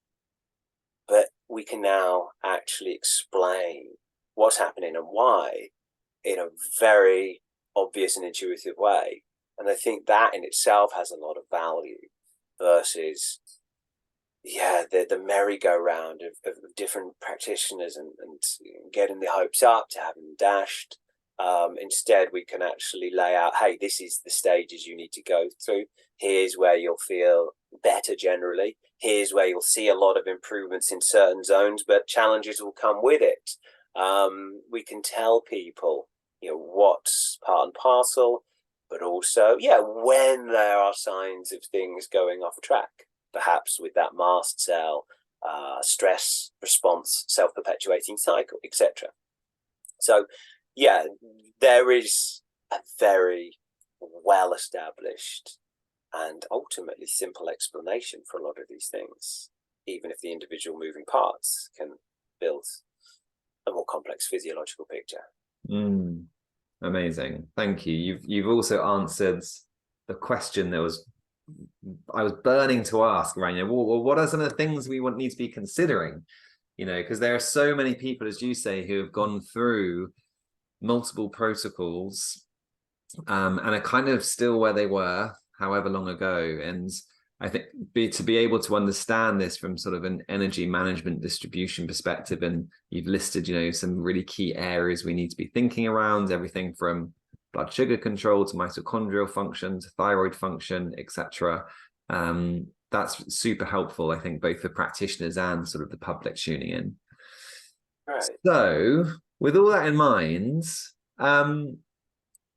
Speaker 2: but we can now actually explain what's happening and why in a very obvious and intuitive way. And I think that in itself has a lot of value versus the merry-go-round of different practitioners and getting the hopes up to have them dashed. Instead, we can actually lay out, hey, this is the stages you need to go through. Here's where you'll feel better generally. Here's where you'll see a lot of improvements in certain zones, but challenges will come with it. We can tell people, what's part and parcel, but also, when there are signs of things going off track, perhaps with that mast cell, stress response, self-perpetuating cycle, etc. So, there is a very well-established and ultimately simple explanation for a lot of these things, even if the individual moving parts can build a more complex physiological picture.
Speaker 1: Amazing. Thank you. You've also answered the question that I was burning to ask, right? What are some of the things we need to be considering? Because there are so many people, as you say, who have gone through multiple protocols and are kind of still where they were however long ago. And I think to be able to understand this from sort of an energy management distribution perspective, and you've listed, some really key areas we need to be thinking around, everything from blood sugar control to mitochondrial function to thyroid function, etc. That's super helpful, I think, both for practitioners and sort of the public tuning in.
Speaker 2: Right.
Speaker 1: So with all that in mind,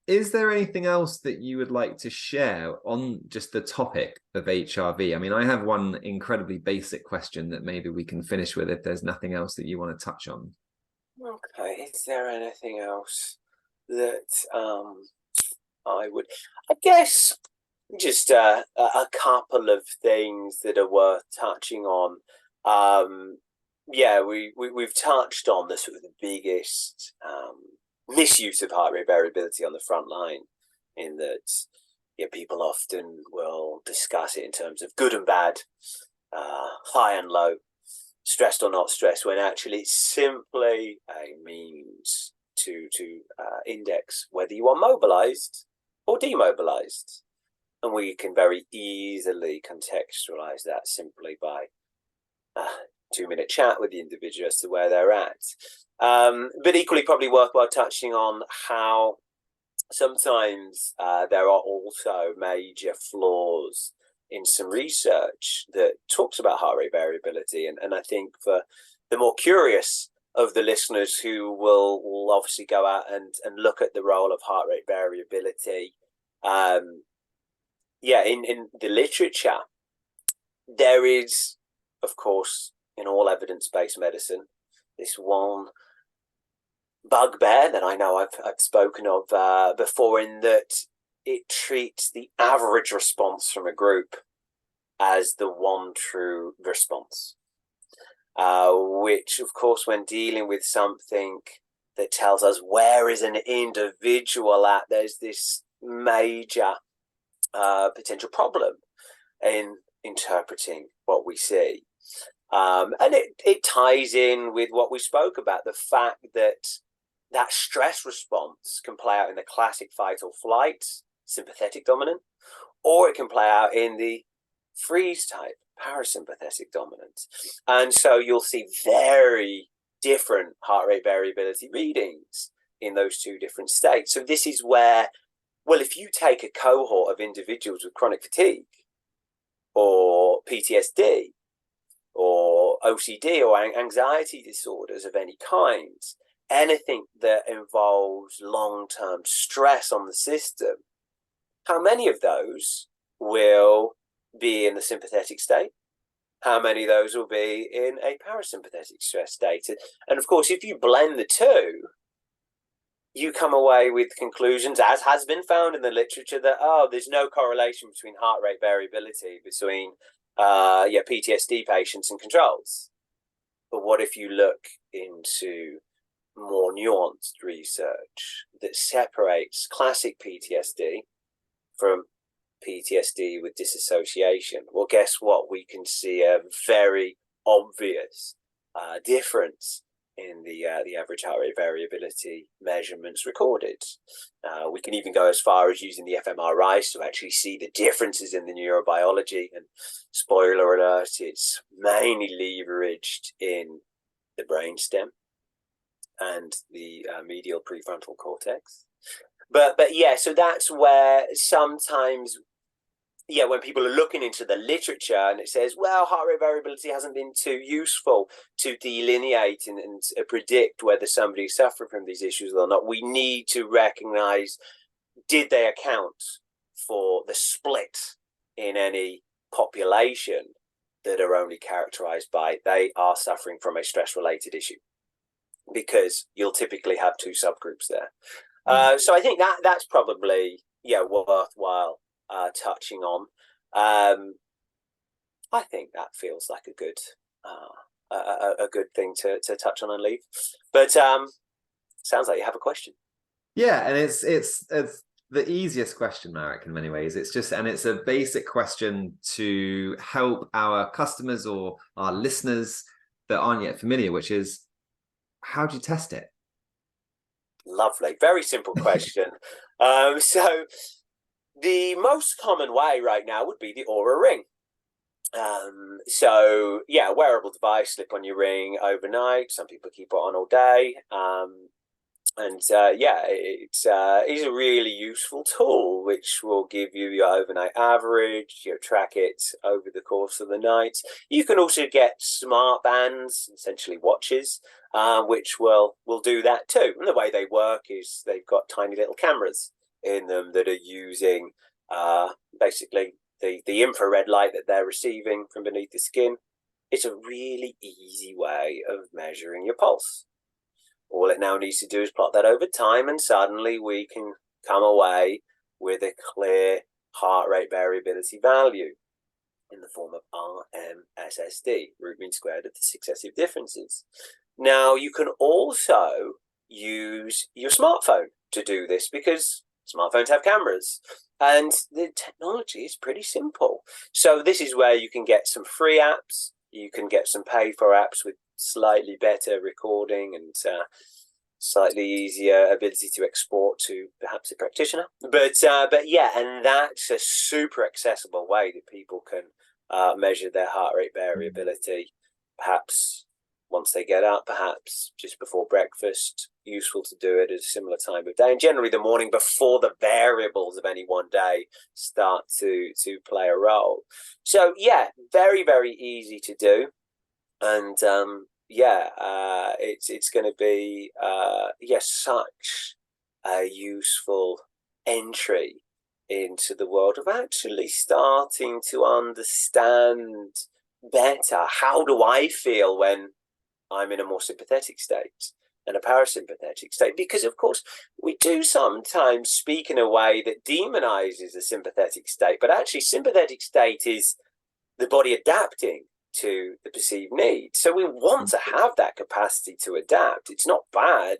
Speaker 1: is there anything else that you would like to share on just the topic of HRV? I mean, I have one incredibly basic question that maybe we can finish with if there's nothing else that you want to touch on.
Speaker 2: Okay, is there anything else that I guess just a couple of things that are worth touching on. We've touched on the sort of the biggest misuse of heart rate variability on the front line, in that people often will discuss it in terms of good and bad, high and low, stressed or not stressed, when actually it's simply a means to index whether you are mobilized or demobilized. And we can very easily contextualize that simply by 2-minute chat with the individual as to where they're at. But equally probably worthwhile touching on how sometimes there are also major flaws in some research that talks about heart rate variability. And I think for the more curious of the listeners who will obviously go out and look at the role of heart rate variability, in the literature, there is, of course, in all evidence-based medicine, this one bugbear that I know I've spoken of before, in that it treats the average response from a group as the one true response, which, of course, when dealing with something that tells us where is an individual at, there's this major potential problem in interpreting what we see. And it ties in with what we spoke about, the fact that stress response can play out in the classic fight or flight, sympathetic dominant, or it can play out in the freeze type, parasympathetic dominant. And so you'll see very different heart rate variability readings in those two different states. So this is where, well, if you take a cohort of individuals with chronic fatigue or PTSD or OCD or anxiety disorders of any kind, anything that involves long-term stress on the system, how many of those will be in the sympathetic state? How many of those will be in a parasympathetic stress state? And of course, if you blend the two, you come away with conclusions, as has been found in the literature, that there's no correlation between heart rate variability between PTSD patients and controls. But what if you look into more nuanced research that separates classic PTSD from PTSD with dissociation? Well, guess what? We can see a very obvious difference in the average heart rate variability measurements recorded. We can even go as far as using the fMRIs to actually see the differences in the neurobiology. And spoiler alert, it's mainly leveraged in the brainstem and the medial prefrontal cortex. But yeah, so that's where sometimes, when people are looking into the literature and it says, well, heart rate variability hasn't been too useful to delineate and predict whether somebody is suffering from these issues or not, we need to recognize, did they account for the split in any population that are only characterized by they are suffering from a stress-related issue? Because you'll typically have two subgroups there. So I think that's probably worthwhile touching on. I think that feels like a good thing to touch on and leave. But sounds like you have a question.
Speaker 1: Yeah, and it's the easiest question, Marek, in many ways. It's a basic question to help our customers or our listeners that aren't yet familiar, which is, how do you test it?
Speaker 2: Lovely. Very simple question. So the most common way right now would be the Aura Ring. Wearable device, slip on your ring overnight. Some people keep it on all day. It's a really useful tool which will give you your overnight average, track it over the course of the night. You can also get smart bands, essentially watches, which will do that too. And the way they work is they've got tiny little cameras in them that are using basically the infrared light that they're receiving from beneath the skin. It's a really easy way of measuring your pulse. All it now needs to do is plot that over time, and suddenly we can come away with a clear heart rate variability value in the form of RMSSD, root mean squared of the successive differences. Now, you can also use your smartphone to do this, because smartphones have cameras, and the technology is pretty simple. So this is where you can get some free apps, you can get some paid-for apps with slightly better recording and slightly easier ability to export to perhaps a practitioner. But and that's a super accessible way that people can measure their heart rate variability, perhaps once they get up, perhaps just before breakfast. Useful to do it at a similar time of day, and generally the morning before the variables of any one day start to play a role. So very, very easy to do. And it's going to be such a useful entry into the world of actually starting to understand better, how do I feel when I'm in a more sympathetic state and a parasympathetic state? Because of course we do sometimes speak in a way that demonizes a sympathetic state, but actually sympathetic state is the body adapting to the perceived need. So we want to have that capacity to adapt. It's not bad,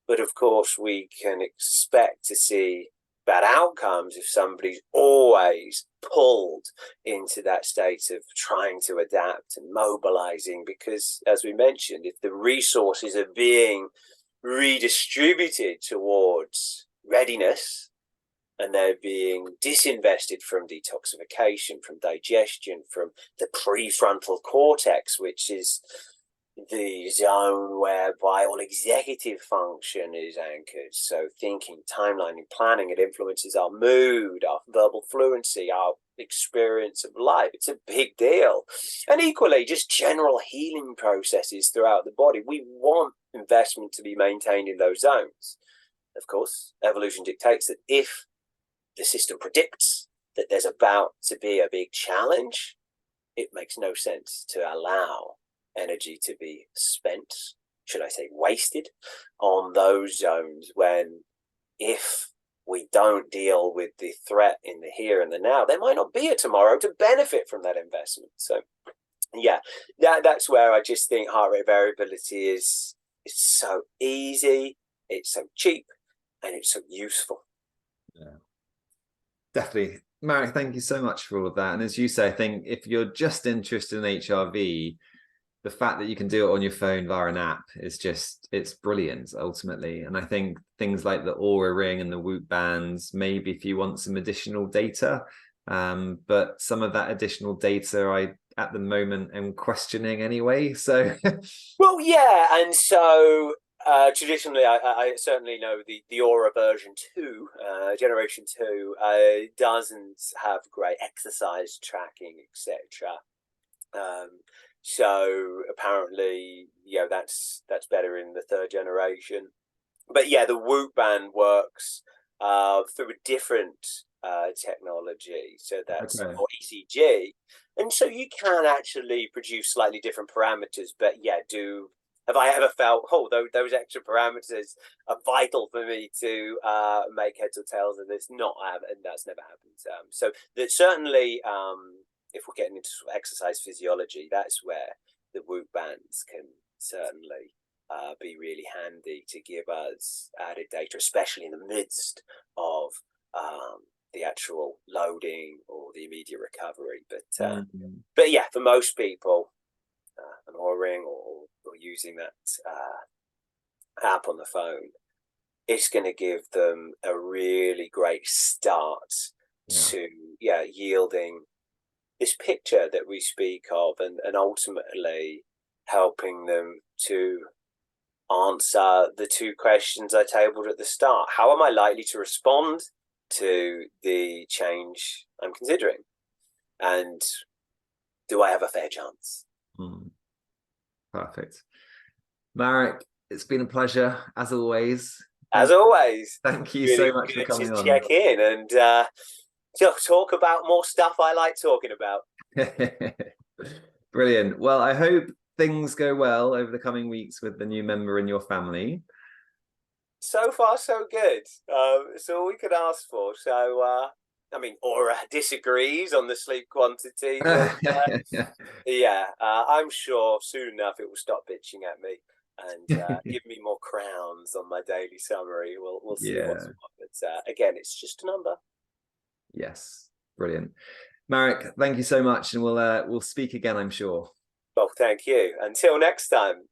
Speaker 2: but of course we can expect to see bad outcomes if somebody's always pulled into that state of trying to adapt and mobilizing, because as we mentioned, if the resources are being redistributed towards readiness, and they're being disinvested from detoxification, from digestion, from the prefrontal cortex, which is the zone whereby all executive function is anchored. So thinking, timelining, planning, it influences our mood, our verbal fluency, our experience of life. It's a big deal. And equally, just general healing processes throughout the body. We want investment to be maintained in those zones. Of course, evolution dictates that if the system predicts that there's about to be a big challenge, it makes no sense to allow energy to be spent should I say, wasted on those zones when, if we don't deal with the threat in the here and the now, there might not be a tomorrow to benefit from that investment. So yeah, that's where I just think heart rate variability is so easy, it's so cheap, and it's so useful.
Speaker 1: Yeah, definitely. Marek, thank you so much for all of that. And as you say, I think if you're just interested in HRV, the fact that you can do it on your phone via an app is just, it's brilliant ultimately. And I think things like the Aura Ring and the Whoop bands, maybe if you want some additional data, but some of that additional data I at the moment am questioning anyway. So
Speaker 2: well, yeah, and so traditionally, I certainly know the Aura version 2, generation 2, doesn't have great exercise tracking, etc. So apparently, that's better in the 3rd generation. But yeah, the Whoop band works through a different technology, so that's
Speaker 1: okay.
Speaker 2: or ECG, and so you can actually produce slightly different parameters. But yeah, have I ever felt, oh, those extra parameters are vital for me to make heads or tails of this? Not, and that's never happened. So that certainly, if we're getting into exercise physiology, that's where the Whoop bands can certainly be really handy to give us added data, especially in the midst of the actual loading or the immediate recovery. But yeah, for most people, an Oura Ring or using that app on the phone, it's going to give them a really great start to yielding this picture that we speak of, and ultimately helping them to answer the 2 questions I tabled at the start. How am I likely to respond to the change I'm considering? And do I have a fair chance?
Speaker 1: Perfect. Marek, it's been a pleasure as always.
Speaker 2: As always.
Speaker 1: Thank you
Speaker 2: really
Speaker 1: so much for coming on.
Speaker 2: Check in and talk about more stuff I like talking about.
Speaker 1: Brilliant. Well, I hope things go well over the coming weeks with the new member in your family.
Speaker 2: So far, so good. It's all we could ask for. So, I mean, Aura disagrees on the sleep quantity, but I'm sure soon enough it will stop bitching at me and give me more crowns on my daily summary. We'll see what's what. But again, it's just a number.
Speaker 1: Yes, brilliant. Marek, thank you so much, and we'll speak again, I'm sure.
Speaker 2: Well, thank you. Until next time.